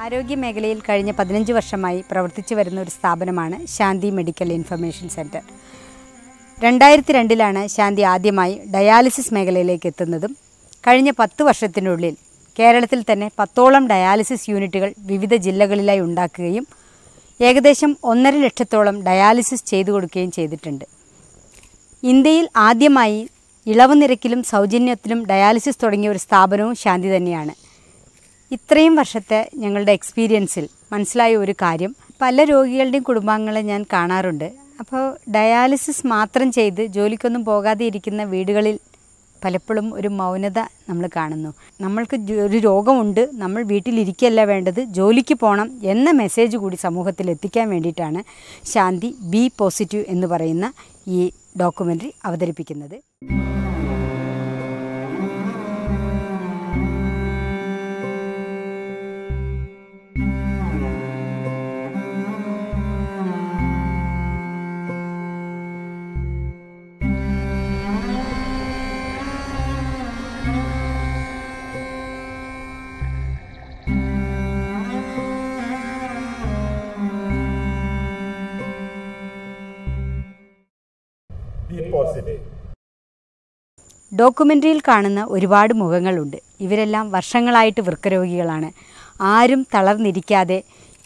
ആരോഗ്യ മേഖലയിൽ കഴിഞ്ഞ 15 വർഷമായി പ്രവർത്തിച്ചു വരുന്ന ഒരു സ്ഥാപനമാണ് ശാന്തി മെഡിക്കൽ ഇൻഫർമേഷൻ സെൻറ്റർ. 2002 ശാന്തി ആദ്യമായി ഡയാലിസിസ് മേഖലയിലേക്ക് എത്തുന്നതും കഴിഞ്ഞ 10 വർഷത്തിനുള്ളിൽ കേരളത്തിൽ തന്നെ 10ഓളം ഡയാലിസിസ് യൂണിറ്റുകൾ വിവിധ ജില്ലകളിലായി ഉണ്ടാക്കുകയും ഏകദേശം 1.5 ലക്ഷത്തോളം ഡയാലിസിസ് ചെയ്തു കൊടുക്കുകയും ചെയ്തിട്ടുണ്ട്. ഇന്ത്യയിൽ ആദ്യമായി ഇളവ് നിരക്കിലും സൗജന്യത്തിലും ഡയാലിസിസ് തുടങ്ങിയ ഒരു സ്ഥാപനവും ശാന്തി തന്നെയാണ്. ഇത്രയും വർഷത്തെ ഞങ്ങളുടെ എക്സ്പീരിയൻസിൽ മനസ്സിലായ ഒരു കാര്യം, പല രോഗികളുടെയും കുടുംബാംഗങ്ങളെ ഞാൻ കാണാറുണ്ട്. അപ്പോൾ ഡയാലിസിസ് മാത്രം ചെയ്ത് ജോലിക്കൊന്നും പോകാതെ ഇരിക്കുന്ന വീടുകളിൽ പലപ്പോഴും ഒരു മൗനത നമ്മൾ കാണുന്നു. നമ്മൾക്ക് ഒരു രോഗമുണ്ട്, നമ്മൾ വീട്ടിലിരിക്കുകയല്ല വേണ്ടത്, ജോലിക്ക് പോകണം എന്ന മെസ്സേജ് കൂടി സമൂഹത്തിൽ എത്തിക്കാൻ വേണ്ടിയിട്ടാണ് ശാന്തി ബി പോസിറ്റീവ് എന്ന് പറയുന്ന ഈ ഡോക്യുമെൻ്ററി അവതരിപ്പിക്കുന്നത്. ഡോക്യുമെൻ്ററിയിൽ കാണുന്ന ഒരുപാട് മുഖങ്ങളുണ്ട്. ഇവരെല്ലാം വർഷങ്ങളായിട്ട് വൃക്കരോഗികളാണ്. ആരും തളർന്നിരിക്കാതെ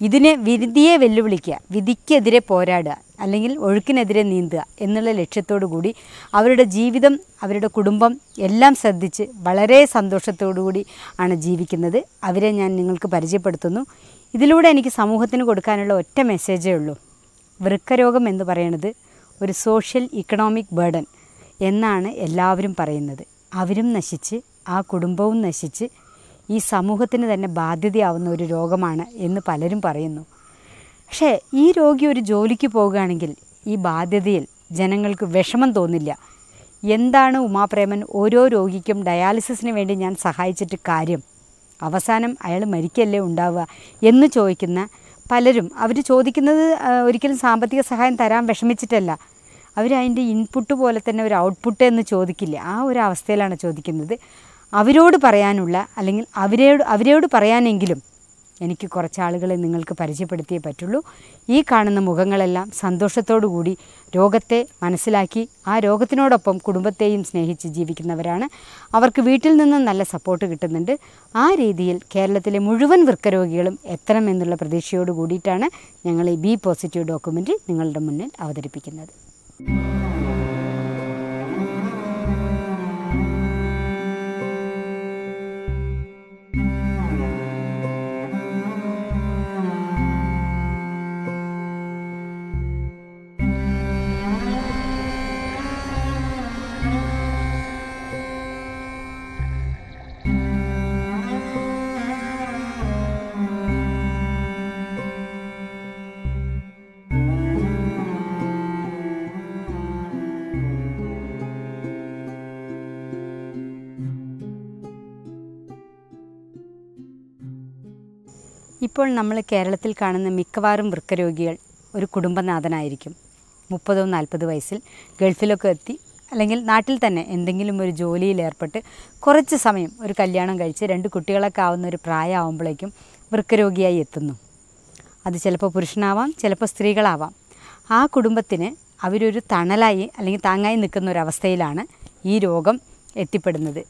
ഇതിനെ വിധിയെ വെല്ലുവിളിക്കുക, വിധിക്കെതിരെ പോരാടുക, അല്ലെങ്കിൽ ഒഴുക്കിനെതിരെ നീന്തുക എന്നുള്ള ലക്ഷ്യത്തോടു കൂടി അവരുടെ ജീവിതം, അവരുടെ കുടുംബം എല്ലാം ശ്രദ്ധിച്ച് വളരെ സന്തോഷത്തോടു കൂടി ആണ് ജീവിക്കുന്നത്. അവരെ ഞാൻ നിങ്ങൾക്ക് പരിചയപ്പെടുത്തുന്നു. ഇതിലൂടെ എനിക്ക് സമൂഹത്തിന് കൊടുക്കാനുള്ള ഒറ്റ മെസ്സേജേ ഉള്ളൂ. വൃക്കരോഗം എന്ന് പറയുന്നത് ഒരു സോഷ്യൽ ഇക്കണോമിക് ബേർഡൻ എന്നാണ് എല്ലാവരും പറയുന്നത്. അവരും നശിച്ച് ആ കുടുംബവും നശിച്ച് ഈ സമൂഹത്തിന് തന്നെ ബാധ്യതയാവുന്ന ഒരു രോഗമാണ് എന്ന് പലരും പറയുന്നു. പക്ഷേ ഈ രോഗി ഒരു ജോലിക്ക് പോവുകയാണെങ്കിൽ ഈ ബാധ്യതയിൽ ജനങ്ങൾക്ക് വിഷമം തോന്നില്ല. എന്താണ് ഉമാപ്രേമൻ ഓരോ രോഗിക്കും ഡയാലിസിസിന് വേണ്ടി ഞാൻ സഹായിച്ചിട്ട് കാര്യം, അവസാനം അയാൾ മരിക്കല്ലേ ഉണ്ടാവുക എന്ന് ചോദിക്കുന്ന പലരും. അവർ ചോദിക്കുന്നത് ഒരിക്കലും സാമ്പത്തിക സഹായം തരാൻ വിഷമിച്ചിട്ടല്ല, അവരതിൻ്റെ ഇൻപുട്ട് പോലെ തന്നെ ഒരു ഔട്ട്പുട്ട് എന്ന് ചോദിക്കില്ല, ആ ഒരു അവസ്ഥയിലാണ് ചോദിക്കുന്നത്. അവരോട് പറയാനുള്ള, അല്ലെങ്കിൽ അവരോട് പറയാനെങ്കിലും എനിക്ക് കുറച്ച് ആളുകളെ നിങ്ങൾക്ക് പരിചയപ്പെടുത്തിയേ പറ്റുള്ളൂ. ഈ കാണുന്ന മുഖങ്ങളെല്ലാം സന്തോഷത്തോടു കൂടി രോഗത്തെ മനസ്സിലാക്കി ആ രോഗത്തിനോടൊപ്പം കുടുംബത്തെയും സ്നേഹിച്ച് ജീവിക്കുന്നവരാണ്. അവർക്ക് വീട്ടിൽ നിന്നും നല്ല സപ്പോർട്ട് കിട്ടുന്നുണ്ട്. ആ രീതിയിൽ കേരളത്തിലെ മുഴുവൻ വൃക്കരോഗികളും എത്തണമെന്നുള്ള പ്രതീക്ഷയോട് കൂടിയിട്ടാണ് ഞങ്ങൾ ഈ ബി പോസിറ്റീവ് ഡോക്യുമെൻ്ററി നിങ്ങളുടെ മുന്നിൽ അവതരിപ്പിക്കുന്നത്. ഇപ്പോൾ നമ്മൾ കേരളത്തിൽ കാണുന്ന മിക്കവാറും വൃക്കരോഗികൾ ഒരു കുടുംബനാഥനായിരിക്കും. 30-40 വയസ്സിൽ ഗൾഫിലൊക്കെ എത്തി, അല്ലെങ്കിൽ നാട്ടിൽ തന്നെ എന്തെങ്കിലും ഒരു ജോലിയിൽ ഏർപ്പെട്ട് കുറച്ച് സമയം ഒരു കല്യാണം കഴിച്ച് 2 കുട്ടികളൊക്കെ ആവുന്ന ഒരു പ്രായമാകുമ്പോഴേക്കും വൃക്കരോഗിയായി എത്തുന്നു. അത് ചിലപ്പോൾ പുരുഷനാവാം, ചിലപ്പോൾ സ്ത്രീകളാവാം. ആ കുടുംബത്തിന് അവരൊരു തണലായി അല്ലെങ്കിൽ താങ്ങായി നിൽക്കുന്ന ഒരവസ്ഥയിലാണ് ഈ രോഗം എത്തിപ്പെടുന്നത്.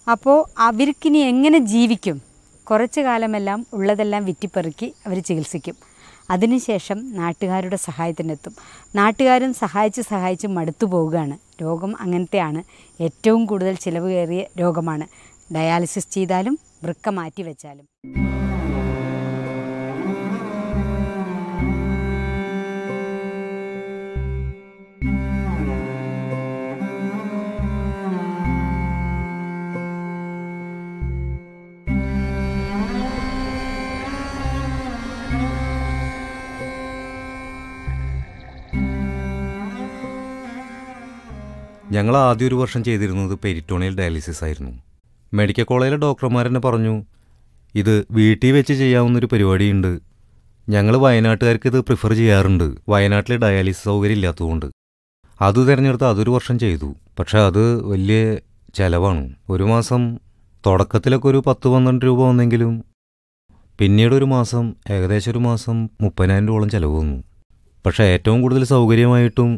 അപ്പോൾ അവർക്കിനി എങ്ങനെ ജീവിക്കും? കുറച്ച് കാലമെല്ലാം ഉള്ളതെല്ലാം വിറ്റിപ്പെറുക്കി അവർ ചികിത്സിക്കും. അതിനുശേഷം നാട്ടുകാരുടെ സഹായത്തിനെത്തും. നാട്ടുകാരും സഹായിച്ച് മടുത്തു പോവുകയാണ്. രോഗം അങ്ങനത്തെയാണ്. ഏറ്റവും കൂടുതൽ ചിലവ് കയറിയ രോഗമാണ്. ഡയാലിസിസ് ചെയ്താലും വൃക്ക മാറ്റി വെച്ചാലും. ഞങ്ങൾ ആദ്യം ഒരു വർഷം ചെയ്തിരുന്നത് പെരിറ്റോണിയൽ ഡയാലിസിസ് ആയിരുന്നു. മെഡിക്കൽ കോളേജിലെ ഡോക്ടർമാർ തന്നെ പറഞ്ഞു, ഇത് വീട്ടിൽ വെച്ച് ചെയ്യാവുന്നൊരു പരിപാടിയുണ്ട്, ഞങ്ങൾ വയനാട്ടുകാർക്ക് ഇത് പ്രിഫർ ചെയ്യാറുണ്ട്, വയനാട്ടിൽ ഡയാലിസിസ് സൗകര്യം ഇല്ലാത്തതുകൊണ്ട്. അത് തിരഞ്ഞെടുത്ത് അതൊരു വർഷം ചെയ്തു. പക്ഷെ അത് വലിയ ചിലവാണ്. ഒരു മാസം തുടക്കത്തിലൊക്കെ ഒരു 10-12 രൂപ വന്നെങ്കിലും പിന്നീട് ഒരു മാസം ഏകദേശം ഒരു മാസം 30,000 രൂപയോളം ചിലവ് വന്നു. പക്ഷേ ഏറ്റവും കൂടുതൽ സൗകര്യമായിട്ടും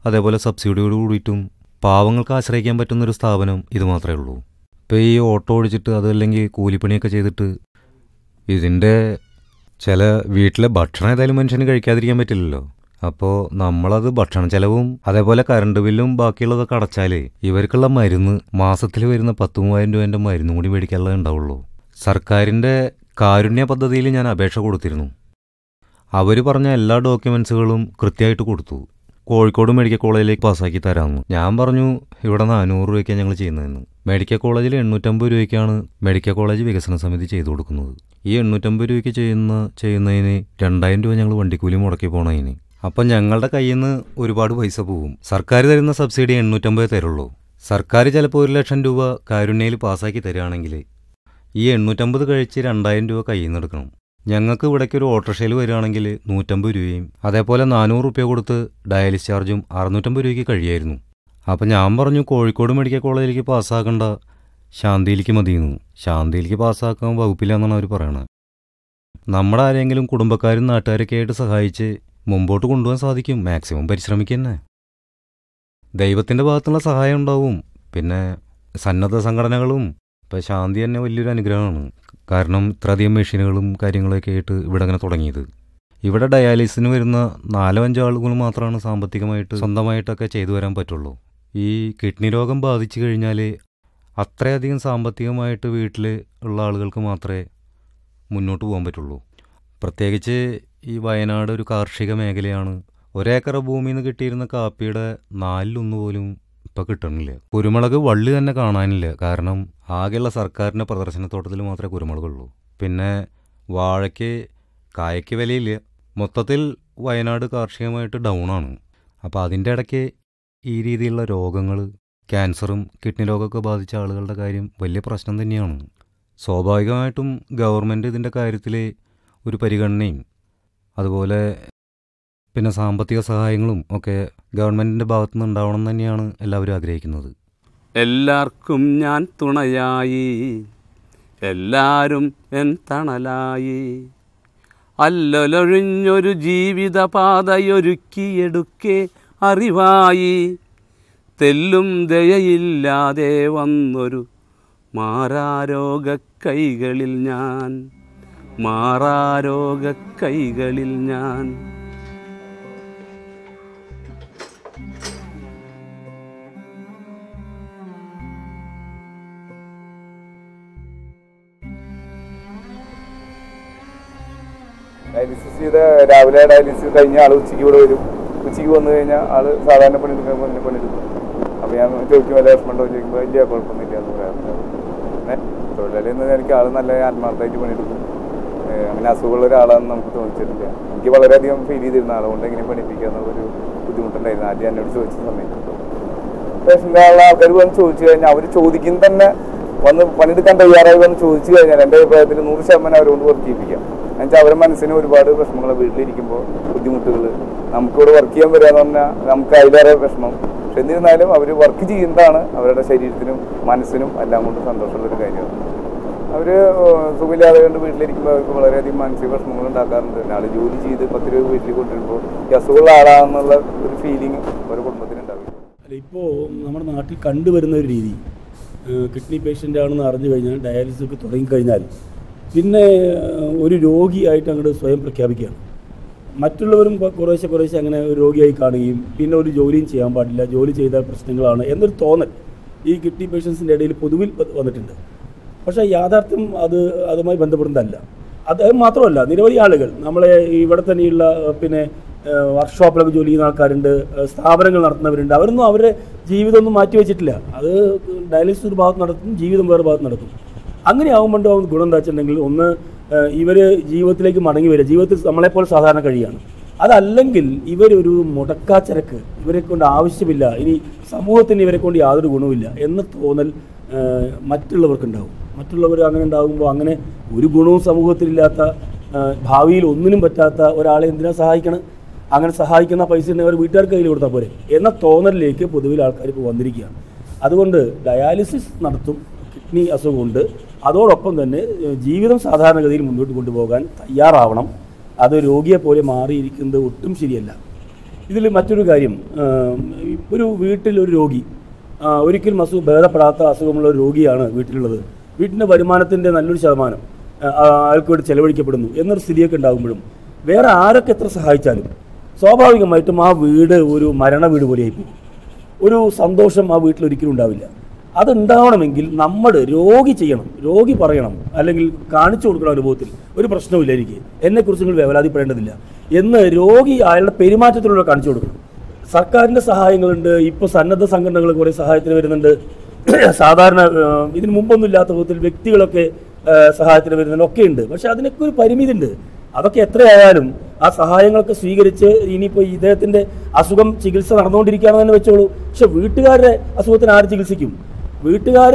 അതേപോലെ സബ്സിഡിയോട് കൂടിയിട്ടും പാവങ്ങൾക്ക് ആശ്രയിക്കാൻ പറ്റുന്നൊരു സ്ഥാപനം ഇത് മാത്രമേ ഉള്ളൂ. ഇപ്പോൾ ഈ ഓട്ടോ ഓടിച്ചിട്ട് അതല്ലെങ്കിൽ കൂലിപ്പണിയൊക്കെ ചെയ്തിട്ട് ഇതിൻ്റെ ചില വീട്ടിലെ ഭക്ഷണം ഏതായാലും മനുഷ്യന് കഴിക്കാതിരിക്കാൻ പറ്റില്ലല്ലോ. അപ്പോൾ നമ്മളത് ഭക്ഷണ ചെലവും അതേപോലെ കറണ്ട് ബില്ലും ബാക്കിയുള്ളതൊക്കെ അടച്ചാൽ ഇവർക്കുള്ള മരുന്ന് മാസത്തിൽ വരുന്ന 10,000-30,000 രൂപേൻ്റെ മരുന്നും കൂടി മേടിക്കാനുള്ളത് ഉണ്ടാവുള്ളൂ. സർക്കാരിൻ്റെ കാരുണ്യ പദ്ധതിയിൽ ഞാൻ അപേക്ഷ കൊടുത്തിരുന്നു. അവർ പറഞ്ഞ എല്ലാ ഡോക്യുമെൻസുകളും കൃത്യമായിട്ട് കൊടുത്തു. കോഴിക്കോട് മെഡിക്കൽ കോളേജിലേക്ക് പാസ്സാക്കി തരാമെന്ന്. ഞാൻ പറഞ്ഞു ഇവിടെ 400 രൂപയ്ക്കാണ് ഞങ്ങൾ ചെയ്യുന്നതെന്ന്. മെഡിക്കൽ കോളേജിൽ 850 രൂപയ്ക്കാണ് മെഡിക്കൽ കോളേജ് വികസന സമിതി ചെയ്തു കൊടുക്കുന്നത്. ഈ 850 രൂപയ്ക്ക് ചെയ്യുന്നതിന് 2,000 രൂപ ഞങ്ങൾ വണ്ടിക്കൂലി മുടക്കി പോണതിന്. അപ്പം ഞങ്ങളുടെ കയ്യിൽ നിന്ന് ഒരുപാട് പൈസ പോവും. സർക്കാർ തരുന്ന സബ്സിഡി 850 തരുള്ളൂ. സർക്കാർ ചിലപ്പോൾ 1,00,000 രൂപ കാരുണ്യയിൽ പാസ്സാക്കി തരികയാണെങ്കിൽ ഈ 850 കഴിച്ച് 2,000 രൂപ കയ്യിൽ നിന്ന് എടുക്കണം. ഞങ്ങൾക്ക് ഇവിടേക്ക് ഒരു ഓട്ടോറിക്ഷയിൽ വരികയാണെങ്കിൽ 150 രൂപയും അതേപോലെ 400 രൂപ കൊടുത്ത് ഡയാലിസിസ് ചാർജും 650 രൂപയ്ക്ക് കഴിയായിരുന്നു. അപ്പം ഞാൻ പറഞ്ഞു കോഴിക്കോട് മെഡിക്കൽ കോളേജിലേക്ക് പാസ്സാക്കേണ്ട, ശാന്തിയിലേക്ക് മതിയെന്നു. ശാന്തിയിലേക്ക് പാസ്സാക്കാൻ വകുപ്പില്ല എന്നാണ് അവർ പറയണത്. നമ്മുടെ ആരെങ്കിലും കുടുംബക്കാരും നാട്ടുകാരൊക്കെ ആയിട്ട് സഹായിച്ച് മുമ്പോട്ട് കൊണ്ടുപോകാൻ സാധിക്കും. മാക്സിമം പരിശ്രമിക്കന്നെ. ദൈവത്തിൻ്റെ ഭാഗത്തുള്ള സഹായം ഉണ്ടാവും. പിന്നെ സന്നദ്ധ സംഘടനകളും. ഇപ്പം ശാന്തി തന്നെ വലിയൊരു അനുഗ്രഹമാണ്. കാരണം ഇത്രയധികം മെഷീനുകളും കാര്യങ്ങളൊക്കെ ആയിട്ട് ഇവിടെ അങ്ങനെ തുടങ്ങിയത്. ഇവിടെ ഡയാലിസിന് വരുന്ന 4-5 ആളുകൾ മാത്രമാണ് സാമ്പത്തികമായിട്ട് സ്വന്തമായിട്ടൊക്കെ ചെയ്തു വരാൻ പറ്റുള്ളൂ. ഈ കിഡ്നി രോഗം ബാധിച്ചു കഴിഞ്ഞാൽ അത്രയധികം സാമ്പത്തികമായിട്ട് വീട്ടിൽ ഉള്ള ആളുകൾക്ക് മാത്രമേ മുന്നോട്ട് പോകാൻ പറ്റുള്ളൂ. പ്രത്യേകിച്ച് ഈ വയനാട് ഒരു കാർഷിക മേഖലയാണ്. 1 ഏക്കർ ഭൂമിയിൽ നിന്ന് കിട്ടിയിരുന്ന കാപ്പിയുടെ 4/1 പോലും ഇപ്പം കിട്ടണില്ല. കുരുമുളക് വള്ളി തന്നെ കാണാനില്ല. കാരണം ആകെയുള്ള സർക്കാരിൻ്റെ പ്രദർശനത്തോട്ടത്തിൽ മാത്രമേ കുരുമുളകുള്ളൂ. പിന്നെ വാഴയ്ക്ക് കായയ്ക്ക് വിലയില്ല. മൊത്തത്തിൽ വയനാട് കാർഷികമായിട്ട് ഡൗണാണ്. അപ്പോൾ അതിൻ്റെ ഇടയ്ക്ക് ഈ രീതിയിലുള്ള രോഗങ്ങൾ, ക്യാൻസറും കിഡ്നി രോഗമൊക്കെ ബാധിച്ച ആളുകളുടെ കാര്യം വലിയ പ്രശ്നം തന്നെയാണ്. സ്വാഭാവികമായിട്ടും ഗവൺമെൻറ് ഇതിൻ്റെ കാര്യത്തിൽ ഒരു പരിഗണനയും അതുപോലെ പിന്നെ സാമ്പത്തിക സഹായങ്ങളും ഒക്കെ ഗവൺമെൻറ്റിൻ്റെ ഭാഗത്തുനിന്ന് ഉണ്ടാവണം തന്നെയാണ് എല്ലാവരും ആഗ്രഹിക്കുന്നത്. എല്ലാവർക്കും ഞാൻ തുണയായി, എല്ലാവരും എൻ തണലായി, അല്ലലൊഴിഞ്ഞൊരു ജീവിതപാതയൊരുക്കിയെടുക്കെ അറിവായി, തെല്ലും ദയയില്ലാതെ വന്നൊരു മാറാരോഗക്കൈകളിൽ ഞാൻ, മാറാരോഗക്കൈകളിൽ ഞാൻ. ഡയാലിസിസ് ചെയ്ത രാവിലെ ഡയാലിസിസ് കഴിഞ്ഞ ആൾ ഉച്ചയ്ക്ക് ഇവിടെ വരും. ഉച്ചയ്ക്ക് വന്നു കഴിഞ്ഞാൽ ആൾ സാധാരണ പണിയെടുക്കാൻ പണിയെടുക്കും. അപ്പോൾ ഞാൻ ചോദിക്കും വല്ല വിഷമമുണ്ടോ ചോദിക്കുമ്പോൾ വലിയ കുഴപ്പമൊന്നുമില്ല എന്ന് പറയാറുണ്ട്. പിന്നെ തൊഴിലാളി എന്ന നിലയ്ക്ക് ആൾ നല്ല ആത്മാർത്ഥമായിട്ട് പണിയെടുക്കും. അങ്ങനെ അസുഖമുള്ള ഒരാളാണെന്ന് നമുക്ക് തോന്നിച്ചിട്ടില്ല. എനിക്ക് വളരെയധികം ഫീൽ ചെയ്തിരുന്ന ആളുകൊണ്ട് എങ്ങനെ പഠിപ്പിക്കുക എന്നുള്ളൊരു ബുദ്ധിമുട്ടുണ്ടായിരുന്നു ആദ്യം എന്നോട് ചോദിച്ച സമയത്ത്. പേഷ്യൻ്റെ ആൾക്കാർ വന്ന് ചോദിച്ചു കഴിഞ്ഞാൽ അവർ ചോദിക്കുന്ന തന്നെ വന്ന് പണിയെടുക്കാൻ തയ്യാറായി വന്ന് ചോദിച്ചു കഴിഞ്ഞാൽ എൻ്റെ അഭിപ്രായത്തിൽ 100% അവരോട് വർക്ക് ചെയ്യിപ്പിക്കാം. എന്നുവെച്ചാൽ അവരുടെ മനസ്സിന് ഒരുപാട് വിഷമങ്ങൾ, വീട്ടിലിരിക്കുമ്പോൾ ബുദ്ധിമുട്ടുകൾ, നമുക്കിവിടെ വർക്ക് ചെയ്യാൻ വരിക എന്ന് പറഞ്ഞാൽ നമുക്ക് അതിലേറെ വിഷമം. പക്ഷെ എന്നിരുന്നാലും അവർ വർക്ക് ചെയ്യുന്നതാണ് അവരുടെ ശരീരത്തിനും മനസ്സിനും എല്ലാം കൊണ്ട് സന്തോഷമുള്ളൊരു കാര്യമാണ്. അവർ സുഖമില്ലാതെ കൊണ്ട് വീട്ടിലിരിക്കുമ്പോൾ അവർക്ക് വളരെയധികം മാനസിക വിഷമങ്ങൾ ഉണ്ടാക്കാറുണ്ട്. ആൾ ജോലി ചെയ്ത് 10 രൂപ വീട്ടിൽ കൊണ്ടുവരുമ്പോൾ ഈ അസുഖമുള്ള ആളാണെന്നുള്ള ഒരു ഫീലിംഗ് ഒരു കുടുംബത്തിനുണ്ടാവില്ല. അല്ല, ഇപ്പോൾ നമ്മുടെ നാട്ടിൽ കണ്ടുവരുന്ന ഒരു രീതി, കിഡ്നി പേഷ്യൻ്റ് ആണെന്ന് അറിഞ്ഞു കഴിഞ്ഞാൽ ഡയാലിസിസ് ഒക്കെ തുടങ്ങിക്കഴിഞ്ഞാൽ പിന്നെ ഒരു രോഗിയായിട്ട് അങ്ങോട്ട് സ്വയം പ്രഖ്യാപിക്കുകയാണ്. മറ്റുള്ളവരും കുറേശ്ശെ അങ്ങനെ ഒരു രോഗിയായി കാണുകയും പിന്നെ ഒരു ജോലിയും ചെയ്യാൻ പാടില്ല, ജോലി ചെയ്താൽ പ്രശ്നങ്ങളാണ് എന്നൊരു തോന്നൽ ഈ കിഡ്നി പേഷ്യൻസിൻ്റെ ഇടയിൽ പൊതുവിൽ വന്നിട്ടുണ്ട്. പക്ഷേ യാഥാർത്ഥ്യം അതുമായി ബന്ധപ്പെടുന്നതല്ല. അത് മാത്രമല്ല, നിരവധി ആളുകൾ നമ്മളെ ഇവിടെ തന്നെയുള്ള പിന്നെ വർക്ക്ഷോപ്പിലൊക്കെ ജോലി ചെയ്യുന്ന ആൾക്കാരുണ്ട്, സ്ഥാപനങ്ങൾ നടത്തുന്നവരുണ്ട്. അവരൊന്നും അവരുടെ ജീവിതമൊന്നും മാറ്റിവെച്ചിട്ടില്ല. അത് ഡയാലിസിസ് ഒരു ഭാഗത്ത് നടത്തും, ജീവിതം വേറെ ഭാഗത്ത് നടത്തും. അങ്ങനെ ആകുമ്പോൾ ഗുണം എന്താ വെച്ചിട്ടുണ്ടെങ്കിൽ, ഒന്ന് ഇവർ ജീവിതത്തിലേക്ക് മടങ്ങി വരിക, ജീവിതത്തിൽ നമ്മളെപ്പോലെ സാധാരണ കഴിയാണ്. അതല്ലെങ്കിൽ ഇവരൊരു മുടക്കാച്ചരക്ക്, ഇവരെ കൊണ്ട് ആവശ്യമില്ല, ഇനി സമൂഹത്തിന് ഇവരെ കൊണ്ട് യാതൊരു ഗുണവുമില്ല എന്ന തോന്നൽ മറ്റുള്ളവർക്കുണ്ടാവും. മറ്റുള്ളവർ അങ്ങനെ ഉണ്ടാകുമ്പോൾ അങ്ങനെ ഒരു ഗുണവും സമൂഹത്തിലില്ലാത്ത, ഭാവിയിൽ ഒന്നിനും പറ്റാത്ത ഒരാളെ എന്തിനാ സഹായിക്കണം? അങ്ങനെ സഹായിക്കുന്ന പൈസ ഉണ്ടെങ്കിൽ അവർ വീട്ടുകാർക്ക് കയ്യിൽ കൊടുത്താൽ പോരെ എന്ന തോന്നലിലേക്ക് പൊതുവിൽ ആൾക്കാർ ഇപ്പോൾ വന്നിരിക്കുകയാണ്. അതുകൊണ്ട് ഡയാലിസിസ് നടത്തും, കിഡ്നി അസുഖമുണ്ട്. അതോടൊപ്പം തന്നെ ജീവിതം സാധാരണഗതിയിൽ മുന്നോട്ട് കൊണ്ടുപോകാൻ തയ്യാറാവണം. അത് രോഗിയെ പോലെ മാറിയിരിക്കുന്നത് ഒട്ടും ശരിയല്ല. ഇതിൽ മറ്റൊരു കാര്യം, ഒരു വീട്ടിലൊരു രോഗി, ഒരിക്കലും ഭേദപ്പെടാത്ത അസുഖമുള്ള ഒരു രോഗിയാണ് വീട്ടിലുള്ളത്. വീട്ടിൻ്റെ വരുമാനത്തിൻ്റെ നല്ലൊരു ശതമാനം അയാൾക്ക് വേണ്ടി ചെലവഴിക്കപ്പെടുന്നു എന്നൊരു സ്ഥിതിയൊക്കെ ഉണ്ടാകുമ്പോഴും വേറെ ആരൊക്കെ എത്ര സഹായിച്ചാലും സ്വാഭാവികമായിട്ടും ആ വീട് ഒരു മരണ വീട് പോലെയായിപ്പോകും. ഒരു സന്തോഷം ആ വീട്ടിലൊരിക്കലും ഉണ്ടാവില്ല. അതുണ്ടാവണമെങ്കിൽ നമ്മൾ രോഗി ചെയ്യണം, രോഗി പറയണം, അല്ലെങ്കിൽ കാണിച്ചു കൊടുക്കണം അനുഭവത്തിൽ ഒരു പ്രശ്നവുമില്ല, എനിക്ക് എന്നെക്കുറിച്ച് നിങ്ങൾ വേവലാതിപ്പെടേണ്ടതില്ല എന്ന് രോഗി അയാളുടെ പെരുമാറ്റത്തിലൂടെ കാണിച്ചു കൊടുക്കണം. സർക്കാരിൻ്റെ സഹായങ്ങളുണ്ട്, ഇപ്പോൾ സന്നദ്ധ സംഘടനകൾ കുറേ സഹായത്തിന് വരുന്നുണ്ട്. സാധാരണ ഇതിന് മുമ്പൊന്നും ഇല്ലാത്ത വിധത്തിൽ വ്യക്തികളൊക്കെ സഹായത്തിന് വരുന്നുണ്ട്, ഒക്കെ ഉണ്ട്. പക്ഷെ അതിനൊക്കെ ഒരു പരിമിതി ഉണ്ട്. അതൊക്കെ എത്രയായാലും ആ സഹായങ്ങളൊക്കെ സ്വീകരിച്ച് ഇനിയിപ്പോൾ ഇദ്ദേഹത്തിൻ്റെ അസുഖം ചികിത്സ നടന്നുകൊണ്ടിരിക്കുകയാണെന്ന് തന്നെ വെച്ചോളൂ. പക്ഷെ വീട്ടുകാരുടെ അസുഖത്തിന് ആര് ചികിത്സിക്കും? വീട്ടുകാർ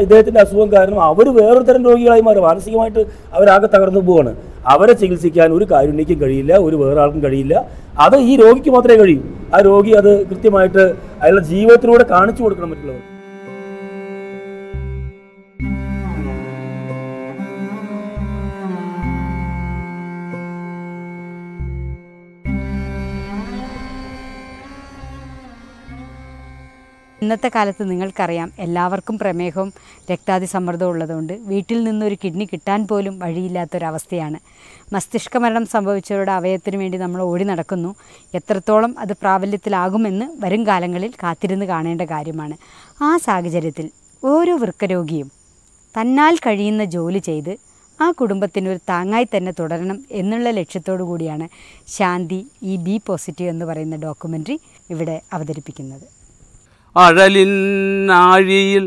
ഇദ്ദേഹത്തിൻ്റെ അസുഖം കാരണം അവർ വേറൊരു തരം രോഗികളായി മാറും. മാനസികമായിട്ട് അവരാകെ തകർന്നു പോവാണ്. അവരെ ചികിത്സിക്കാൻ ഒരു കാരുണ്യക്കും കഴിയില്ല, ഒരു വേറെ ആൾക്കും കഴിയില്ല. അത് ഈ രോഗിക്ക് മാത്രമേ കഴിയൂ. ആ രോഗി അത് കൃത്യമായിട്ട് അയാളുടെ ജീവിതത്തിലൂടെ കാണിച്ചു കൊടുക്കണം മറ്റുള്ളവർ. ഇന്നത്തെ കാലത്ത് നിങ്ങൾക്കറിയാം, എല്ലാവർക്കും പ്രമേഹവും രക്താതിസമ്മർദ്ദവും ഉള്ളതുകൊണ്ട് വീട്ടിൽ നിന്നൊരു കിഡ്നി കിട്ടാൻ പോലും വഴിയില്ലാത്തൊരവസ്ഥയാണ്. മസ്തിഷ്ക മരണം സംഭവിച്ചവരുടെ അവയവത്തിന് വേണ്ടി നമ്മൾ ഓടി നടക്കുന്നു. എത്രത്തോളം അത് പ്രാബല്യത്തിലാകുമെന്ന് വരും കാലങ്ങളിൽ കാത്തിരുന്ന് കാണേണ്ട കാര്യമാണ്. ആ സാഹചര്യത്തിൽ ഓരോ വൃക്കരോഗിയും തന്നാൽ കഴിയുന്ന ജോലി ചെയ്ത് ആ കുടുംബത്തിനൊരു താങ്ങായി തന്നെ തുടരണം എന്നുള്ള ലക്ഷ്യത്തോടു കൂടിയാണ് ശാന്തി ഈ ബി പോസിറ്റീവ് എന്ന് പറയുന്ന ഡോക്യുമെൻ്ററി ഇവിടെ അവതരിപ്പിക്കുന്നത്. അഴലിനാഴിയിൽ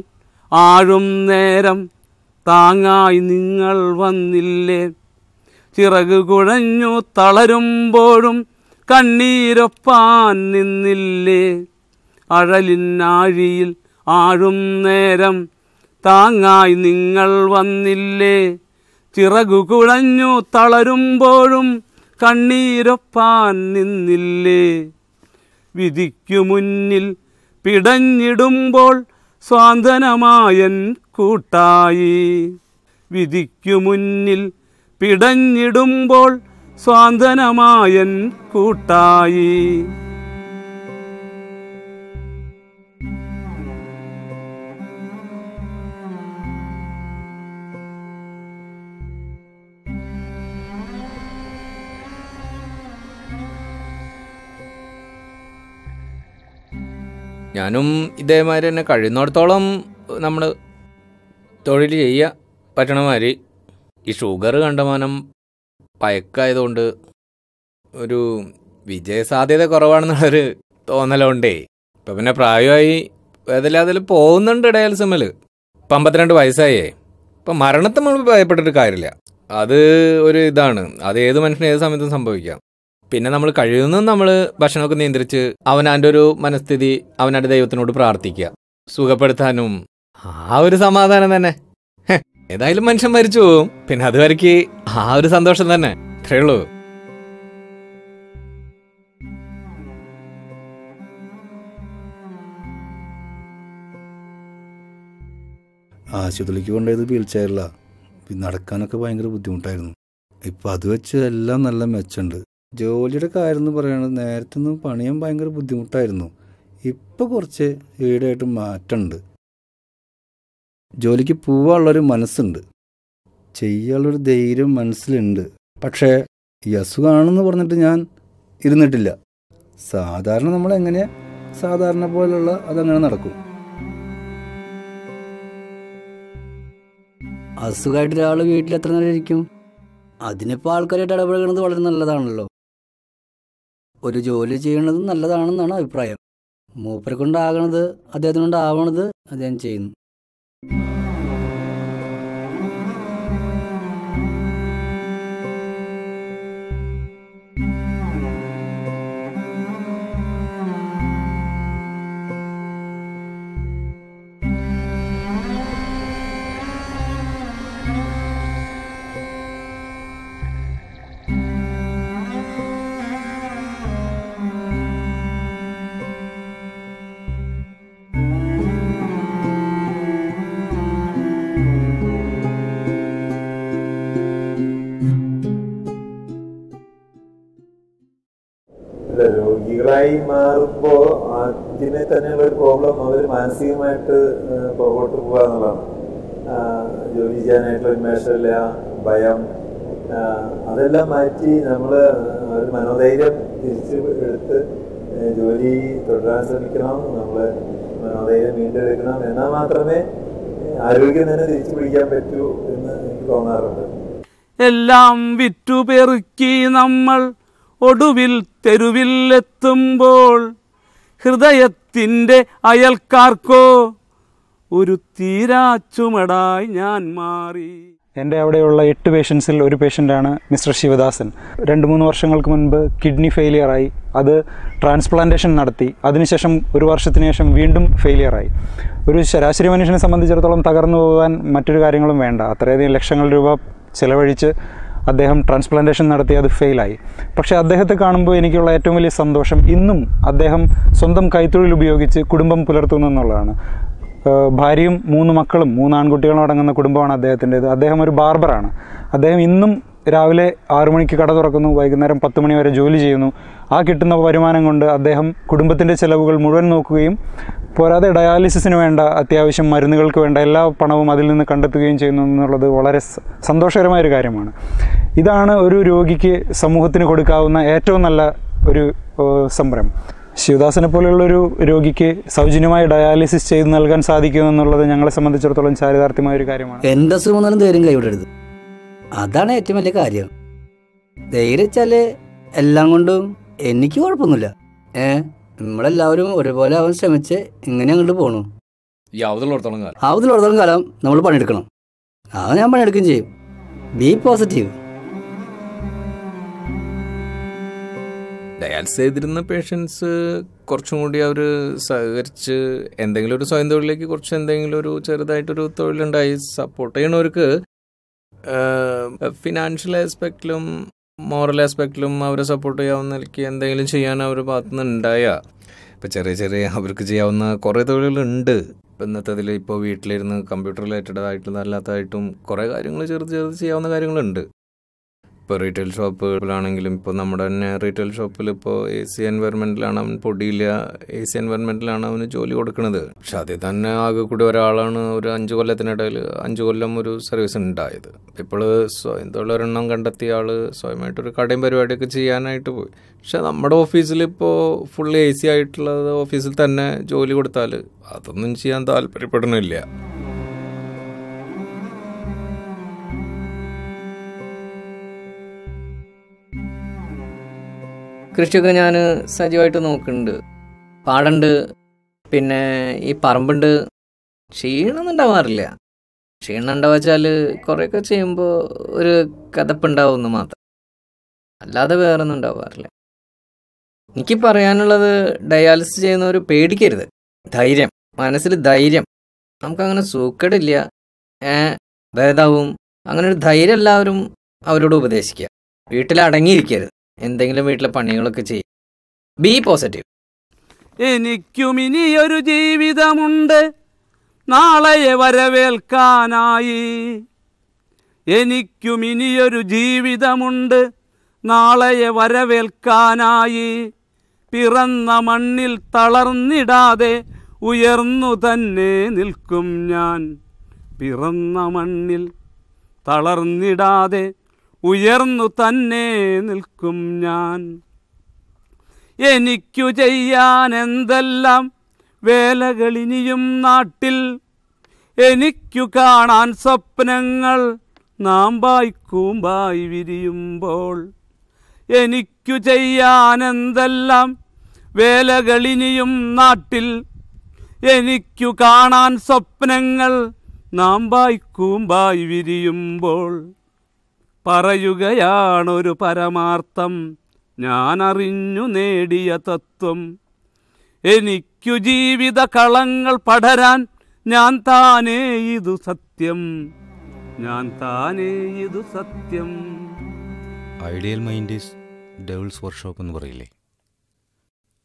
ആഴും നേരം താങ്ങായി നിങ്ങൾ വന്നില്ലേ, ചിറകു കുഴഞ്ഞു തളരുമ്പോഴും കണ്ണീരൊപ്പാൻ നിന്നില്ലേ. അഴലിനാഴിയിൽ ആഴും നേരം താങ്ങായി നിങ്ങൾ വന്നില്ലേ, ചിറകു കുഴഞ്ഞു തളരുമ്പോഴും കണ്ണീരൊപ്പാൻ നിന്നില്ലേ. വിധിക്കു മുന്നിൽ പിടഞ്ഞിടുമ്പോൾ സ്വാന്തനമായൻ കൂട്ടായി, വിധിക്കു മുന്നിൽ പിടഞ്ഞിടുമ്പോൾ സ്വാന്തനമായൻ കൂട്ടായി. ഞാനും ഇതേമാതിരി തന്നെ കഴിയുന്നിടത്തോളം നമ്മൾ തൊഴിൽ ചെയ്യുക പറ്റണമാതിരി. ഈ ഷുഗർ കണ്ടമാനം പയക്കായതുകൊണ്ട് ഒരു വിജയസാധ്യത കുറവാണെന്നുള്ളൊരു തോന്നലുണ്ടേ. ഇപ്പം പിന്നെ പ്രായമായി അതിൽ പോകുന്നുണ്ട് ഡയാലിസിസിൽ. ഇപ്പം 52 വയസ്സായേ. ഇപ്പം മരണത്തെ നമ്മൾ ഭയപ്പെട്ടിട്ട് കാര്യമില്ല. അത് ഒരു ഇതാണ്, അത് ഏത് മനുഷ്യനും ഏത് സമയത്തും സംഭവിക്കാം. പിന്നെ നമ്മൾ കഴിയുന്നതും നമ്മൾ ഭക്ഷണമൊക്കെ നിയന്ത്രിച്ച് അവനവൻ്റെ ഒരു മനസ്ഥിതി അവനവൻ്റെ ദൈവത്തിനോട് പ്രാർത്ഥിക്കുക, സുഖപ്പെടുത്താനും ആ ഒരു സമാധാനം തന്നെ. ഏതായാലും മനുഷ്യൻ മരിച്ചു പോവും, പിന്നെ അതുവരയ്ക്ക് ആ ഒരു സന്തോഷം തന്നെ, അത്രയേ ഉള്ളൂ. ആശുപത്രിക്ക് കൊണ്ടുപോയത് വീൽ ചെയറിലാണ്. നടക്കാനൊക്കെ ഭയങ്കര ബുദ്ധിമുട്ടായിരുന്നു. ഇപ്പം അത് വെച്ച് എല്ലാം നല്ല മെച്ചമുണ്ട്. ജോലിയുടെ കാര്യം എന്ന് പറയുന്നത് നേരത്തെ ഒന്നും പണിയാൻ ഭയങ്കര ബുദ്ധിമുട്ടായിരുന്നു. ഇപ്പോൾ കുറച്ച് ഈടായിട്ട് മാറ്റമുണ്ട്. ജോലിക്ക് പോവാനുള്ളൊരു മനസ്സുണ്ട്, ചെയ്യാനുള്ളൊരു ധൈര്യം മനസ്സിലുണ്ട്. പക്ഷേ ഈ അസുഖമാണെന്ന് പറഞ്ഞിട്ട് ഞാൻ ഇരുന്നിട്ടില്ല. സാധാരണ നമ്മളെങ്ങനെ സാധാരണ പോലുള്ള അതങ്ങനെ നടക്കും. അസുഖമായിട്ട് ഒരാൾ വീട്ടിൽ എത്ര നേരം ഇരിക്കും? അതിനിപ്പോൾ ആൾക്കാരായിട്ട് ഇടപഴകുന്നത് വളരെ നല്ലതാണല്ലോ. ഒരു ജോലി ചെയ്യണത് നല്ലതാണെന്നാണ് അഭിപ്രായം. മൂപ്പരെ കൊണ്ടാകണത് അദ്ദേഹത്തിനെ കൊണ്ടാവണത് അദ്ദേഹം ചെയ്യുന്നു. രോഗികളായി മാറുമ്പോൾ അതിനെ തന്നെയുള്ള ഒരു പ്രോബ്ലം അവർ മാനസികമായിട്ട് പുറകോട്ട് പോകുക എന്നുള്ളതാണ്. ജോലി ചെയ്യാനായിട്ടുള്ള ഉന്മേഷമില്ല, ഭയം, അതെല്ലാം മാറ്റി നമ്മൾ ഒരു മനോധൈര്യം തിരിച്ച് എടുത്ത് ജോലി തുടരാൻ ശ്രമിക്കണം. നമ്മൾ മനോധൈര്യം വീണ്ടെടുക്കണം. എന്നാൽ മാത്രമേ ആരോഗ്യം തന്നെ തിരിച്ചു പിടിക്കാൻ പറ്റൂ എന്ന് എനിക്ക് തോന്നാറുണ്ട്. എല്ലാം വിറ്റുപെറുക്കി നമ്മൾ ഒടുവിൽ തെരുവിലെത്തുമ്പോൾ ഹൃദയത്തിൻ്റെ അയൽക്കാർക്കോ ഒരു തീരാച്ചുമടായി ഞാൻ മാറി. എൻ്റെ അവിടെയുള്ള 8 പേഷ്യൻസിൽ ഒരു പേഷ്യൻ്റാണ് മിസ്റ്റർ ശിവദാസൻ. 2-3 വർഷങ്ങൾക്ക് മുൻപ് കിഡ്നി ഫെയിലിയറായി. അത് ട്രാൻസ്പ്ലാന്റേഷൻ നടത്തി. അതിനുശേഷം 1 വർഷത്തിന് ശേഷം വീണ്ടും ഫെയിലിയറായി. ഒരു ശരാശരി മനുഷ്യനെ സംബന്ധിച്ചിടത്തോളം തകർന്നു പോകാൻ മറ്റൊരു കാര്യങ്ങളും വേണ്ട. അത്രയധികം ലക്ഷങ്ങൾ രൂപ ചിലവഴിച്ച് അദ്ദേഹം ട്രാൻസ്പ്ലാന്റേഷൻ നടത്തി, അത് ഫെയിലായി. പക്ഷേ അദ്ദേഹത്തെ കാണുമ്പോൾ എനിക്കുള്ള ഏറ്റവും വലിയ സന്തോഷം ഇന്നും അദ്ദേഹം സ്വന്തം കൈത്തൊഴിൽ ഉപയോഗിച്ച് കുടുംബം പുലർത്തുന്നു എന്നുള്ളതാണ്. ഭാര്യയും 3 മക്കളും 3 ആൺകുട്ടികളും അടങ്ങുന്ന കുടുംബമാണ് അദ്ദേഹത്തിൻ്റേത്. അദ്ദേഹം ഒരു ബാർബറാണ്. അദ്ദേഹം ഇന്നും രാവിലെ 6 മണിക്ക് കട തുറക്കുന്നു, വൈകുന്നേരം 10 മണി വരെ ജോലി ചെയ്യുന്നു. ആ കിട്ടുന്ന വരുമാനം കൊണ്ട് അദ്ദേഹം കുടുംബത്തിൻ്റെ ചിലവുകൾ മുഴുവൻ നോക്കുകയും പോരാതെ ഡയാലിസിസിന് വേണ്ട അത്യാവശ്യം മരുന്നുകൾക്ക് വേണ്ട എല്ലാ പണവും അതിൽ നിന്ന് കണ്ടെത്തുകയും ചെയ്യുന്നു എന്നുള്ളത് വളരെ സന്തോഷകരമായൊരു കാര്യമാണ്. ഇതാണ് ഒരു രോഗിക്ക് സമൂഹത്തിന് കൊടുക്കാവുന്ന ഏറ്റവും നല്ല ഒരു സംരംഭം. ശിവദാസനെ പോലെയുള്ളൊരു രോഗിക്ക് സൗജന്യമായി ഡയാലിസിസ് ചെയ്ത് നൽകാൻ സാധിക്കുമെന്നുള്ളത് ഞങ്ങളെ സംബന്ധിച്ചിടത്തോളം ചാരിതാർത്ഥ്യമായ ഒരു കാര്യമാണ്. എൻ്റെ അസുഖം വന്നാലും ധൈര്യം കൈവിടരുത്. അതാണ് ഏറ്റവും വലിയ കാര്യം. ധൈര്യം വെച്ചാൽ എല്ലാം കൊണ്ടും എനിക്ക് കുഴപ്പമൊന്നുമില്ല. നമ്മളെല്ലാവരും ഒരുപോലെ ആവാൻ ശ്രമിച്ച് ഇങ്ങനെ അങ്ങോട്ട് പോകണു. ആവതിലോടത്തോളം കാലം നമ്മൾ പണിയെടുക്കണം. അത് ഞാൻ പണിയെടുക്കുകയും ചെയ്യും. B positive. ഡയാലിസിസ് ചെയ്തിരുന്ന പേഷ്യൻസ് കുറച്ചും കൂടി അവർ സഹകരിച്ച് എന്തെങ്കിലും ഒരു സ്വയം തൊഴിലേക്ക് കുറച്ച് എന്തെങ്കിലും ഒരു ചെറുതായിട്ടൊരു തൊഴിലുണ്ടായി സപ്പോർട്ട് ചെയ്യണവർക്ക് ഫിനാൻഷ്യൽ ആസ്പെക്റ്റിലും മോറൽ ആസ്പെക്റ്റിലും അവരെ സപ്പോർട്ട് ചെയ്യാവുന്ന നിലയ്ക്ക് എന്തെങ്കിലും ചെയ്യാൻ അവരുടെ ഭാഗത്തുനിന്ന് ഉണ്ടായാൽ ഇപ്പോൾ ചെറിയ അവർക്ക് ചെയ്യാവുന്ന കുറേ തൊഴിലുകളുണ്ട്. ഇപ്പം ഇന്നത്തെ ഇപ്പോൾ വീട്ടിലിരുന്ന് കമ്പ്യൂട്ടർ റിലേറ്റഡ് ആയിട്ടും അല്ലാത്തതായിട്ടും കുറേ കാര്യങ്ങൾ ചെറുത് ചെയ്യാവുന്ന കാര്യങ്ങളുണ്ട്. ഇപ്പോൾ റീറ്റെയിൽ ഷോപ്പുകളാണെങ്കിലും ഇപ്പോൾ നമ്മുടെ തന്നെ റീറ്റെയിൽ ഷോപ്പിൽ ഇപ്പോൾ AC എൻവയറമെൻറ്റിലാണ് അവൻ പൊടിയില്ല, AC എൻവയറമെൻറ്റിലാണ് അവന് ജോലി കൊടുക്കുന്നത്. പക്ഷെ അതിൽ തന്നെ ആകെ കൂടി ഒരാളാണ് ഒരു 5 കൊല്ലത്തിനിടയിൽ 5 കൊല്ലം ഒരു സർവീസ് ഉണ്ടായത്. ഇപ്പോൾ സ്വയം തൊഴിലൊരെണ്ണം കണ്ടെത്തിയ ആൾ സ്വയമായിട്ടൊരു കടയും പരിപാടിയൊക്കെ ചെയ്യാനായിട്ട് പോയി. പക്ഷെ നമ്മുടെ ഓഫീസിലിപ്പോൾ ഫുള്ളി AC ആയിട്ടുള്ളത് ഓഫീസിൽ തന്നെ ജോലി കൊടുത്താൽ അതൊന്നും ചെയ്യാൻ താല്പര്യപ്പെടുന്നില്ല. കൃഷിയൊക്കെ ഞാൻ സജീവമായിട്ട് നോക്കുന്നുണ്ട്. പാടുണ്ട്, പിന്നെ ഈ പറമ്പുണ്ട്. ക്ഷീണമൊന്നും ഉണ്ടാവാറില്ല. ക്ഷീണം ഉണ്ടാവാച്ചാൽ കുറേയൊക്കെ ചെയ്യുമ്പോൾ ഒരു കഥപ്പുണ്ടാവുമെന്ന് മാത്രം, അല്ലാതെ വേറെ ഒന്നും ഉണ്ടാവാറില്ല. എനിക്ക് പറയാനുള്ളത് ഡയാലിസിസ് ചെയ്യുന്നവർ പേടിക്കരുത്. ധൈര്യം, മനസ്സിൽ ധൈര്യം. നമുക്കങ്ങനെ സൂക്കേടില്ല, ഭേദാവും. അങ്ങനെ ഒരു ധൈര്യം എല്ലാവരും അവരോട് ഉപദേശിക്കുക. വീട്ടിൽ അടങ്ങിയിരിക്കരുത്, എന്തെങ്കിലും വീട്ടിലെ പണികളൊക്കെ ചെയ്യും. B positive. എനിക്കും ഇനിയൊരു ജീവിതമുണ്ട് നാളെയെ വരവേൽക്കാനായി. എനിക്കും ഇനിയൊരു ജീവിതമുണ്ട് നാളെയെ വരവേൽക്കാനായി. പിറന്ന മണ്ണിൽ തളർന്നിടാതെ ഉയർന്നു തന്നെ നിൽക്കും ഞാൻ. പിറന്ന മണ്ണിൽ തളർന്നിടാതെ ഉയർന്നു തന്നെ നിൽക്കും ഞാൻ. എനിക്കു ചെയ്യാൻ എന്തെല്ലാം വേലകളിനിയും നാട്ടിൽ. എനിക്കു കാണാൻ സ്വപ്നങ്ങൾ നാമ്പായി കൂമ്പായി വിരിയുമ്പോൾ. എനിക്കു ചെയ്യാൻ എന്തെല്ലാം വേലകളിനിയും നാട്ടിൽ. എനിക്കു കാണാൻ സ്വപ്നങ്ങൾ നാമ്പായി കൂമ്പായി വിരിയുമ്പോൾ. പറയുകയാണൊരു പരമാർത്ഥം ഞാൻ അറിഞ്ഞു നേടിയ തത്വം. എനിക്കു ജീവിത കളങ്ങൾ പടരാൻ ഞാൻ താനേ ഇതു സത്യം. ഞാൻ താനേ ഇതു സത്യം. Ideal mind is devils workshop എന്ന് പറയില്ലേ?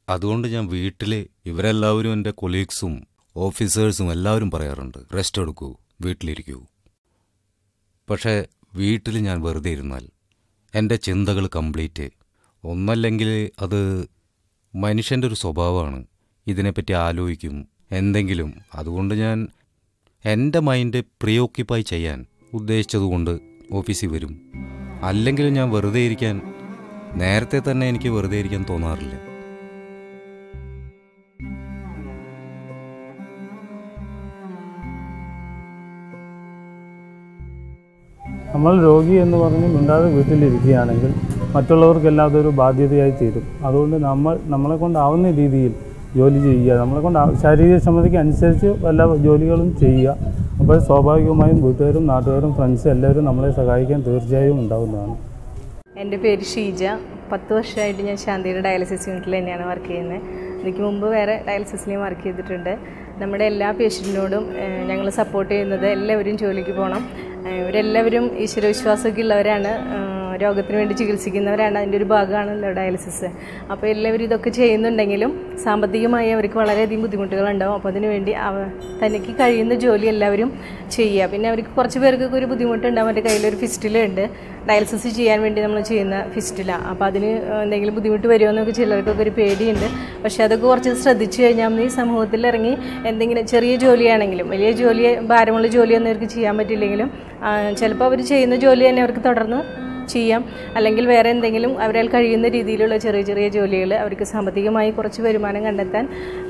അതുകൊണ്ട് ഞാൻ വീട്ടിൽ ഇവരെല്ലാവരും എൻ്റെ കൊളീഗ്സും ഓഫീസേഴ്സും എല്ലാവരും പറയാറുണ്ട്, റെസ്റ്റ് എടുക്കൂ, വീട്ടിലിരിക്കൂ. പക്ഷേ വീട്ടിൽ ഞാൻ വെറുതെ ഇരുന്നാൽ എൻ്റെ ചിന്തകൾ കംപ്ലീറ്റ് ഒന്നല്ലെങ്കിൽ അത് മനുഷ്യൻ്റെ ഒരു സ്വഭാവമാണ്. ഇതിനെപ്പറ്റി ആലോചിക്കും എന്തെങ്കിലും. അതുകൊണ്ട് ഞാൻ എൻ്റെ മൈൻഡ് പ്രീഓക്യുപ്പൈ ചെയ്യാൻ ഉദ്ദേശിച്ചതുകൊണ്ട് ഓഫീസിൽ വരും. അല്ലെങ്കിൽ ഞാൻ വെറുതെ ഇരിക്കാൻ, നേരത്തെ തന്നെ എനിക്ക് വെറുതെ ഇരിക്കാൻ തോന്നാറില്ല. നമ്മൾ രോഗി എന്ന് പറഞ്ഞ് മിണ്ടാതെ വീട്ടിലിരിക്കുകയാണെങ്കിൽ മറ്റുള്ളവർക്കെല്ലാം അതൊരു ബാധ്യതയായി തീരും. അതുകൊണ്ട് നമ്മളെ കൊണ്ടാവുന്ന രീതിയിൽ ജോലി ചെയ്യുക, നമ്മളെ കൊണ്ട് ശാരീരികക്ഷമതയ്ക്ക് അനുസരിച്ച് വല്ല ജോലികളും ചെയ്യുക. അപ്പോൾ സ്വാഭാവികമായും വീട്ടുകാരും നാട്ടുകാരും ഫ്രണ്ട്സും എല്ലാവരും നമ്മളെ സഹായിക്കാൻ തീർച്ചയായും ഉണ്ടാവുന്നതാണ്. എൻ്റെ പേര് ഷീജ. 10 വർഷമായിട്ട് ഞാൻ ശാന്തിയുടെ ഡയാലിസിസ് യൂണിറ്റിൽ തന്നെയാണ് വർക്ക് ചെയ്യുന്നത്. ഇതിക്ക് മുമ്പ് വേറെ ഡയാലിസിസിലും വർക്ക് ചെയ്തിട്ടുണ്ട്. നമ്മുടെ എല്ലാ പേഷ്യൻറ്റിനോടും ഞങ്ങൾ സപ്പോർട്ട് ചെയ്യുന്നത് എല്ലാവരും ജോലിക്ക് പോകണം. ഇവരെല്ലാവരും ഈശ്വരവിശ്വാസമൊക്കെ ഉള്ളവരാണ്, രോഗത്തിന് വേണ്ടി ചികിത്സിക്കുന്നവരാണ്. അതിൻ്റെ ഒരു ഭാഗമാണല്ലോ ഡയാലിസിസ്. അപ്പോൾ എല്ലാവരും ഇതൊക്കെ ചെയ്യുന്നുണ്ടെങ്കിലും സാമ്പത്തികമായി അവർക്ക് വളരെയധികം ബുദ്ധിമുട്ടുകളുണ്ടാവും. അപ്പോൾ അതിനുവേണ്ടി തനിക്ക് കഴിയുന്ന ജോലി എല്ലാവരും ചെയ്യുക. പിന്നെ അവർക്ക് കുറച്ച് പേർക്കൊക്കെ ഒരു ബുദ്ധിമുട്ടുണ്ടാവും. അവരുടെ കയ്യിലൊരു ഫിസ്റ്റിലുണ്ട്, ഡയാലിസിസ് ചെയ്യാൻ വേണ്ടി നമ്മൾ ചെയ്യുന്ന ഫിസ്റ്റില. അപ്പോൾ അതിന് എന്തെങ്കിലും ബുദ്ധിമുട്ട് വരുമോ എന്നൊക്കെ ചിലർക്കൊക്കെ ഒരു പേടിയുണ്ട്. പക്ഷേ അതൊക്കെ കുറച്ച് ശ്രദ്ധിച്ചു കഴിഞ്ഞാൽ നമ്മൾ ഈ സമൂഹത്തിൽ ഇറങ്ങി എന്തെങ്കിലും ചെറിയ ജോലിയാണെങ്കിലും, വലിയ ജോലി ഭാരമുള്ള ജോലിയൊന്നും അവർക്ക് ചെയ്യാൻ പറ്റില്ലെങ്കിലും ചിലപ്പോൾ അവർ ചെയ്യുന്ന ജോലി തന്നെ അവർക്ക് തുടർന്ന് ചെയ്യാം. അല്ലെങ്കിൽ വേറെ എന്തെങ്കിലും അവരാൽ കഴിയുന്ന രീതിയിലുള്ള ചെറിയ ചെറിയ ജോലികൾ അവർക്ക് സാമ്പത്തികമായി കുറച്ച് വരുമാനം കണ്ടെത്താൻ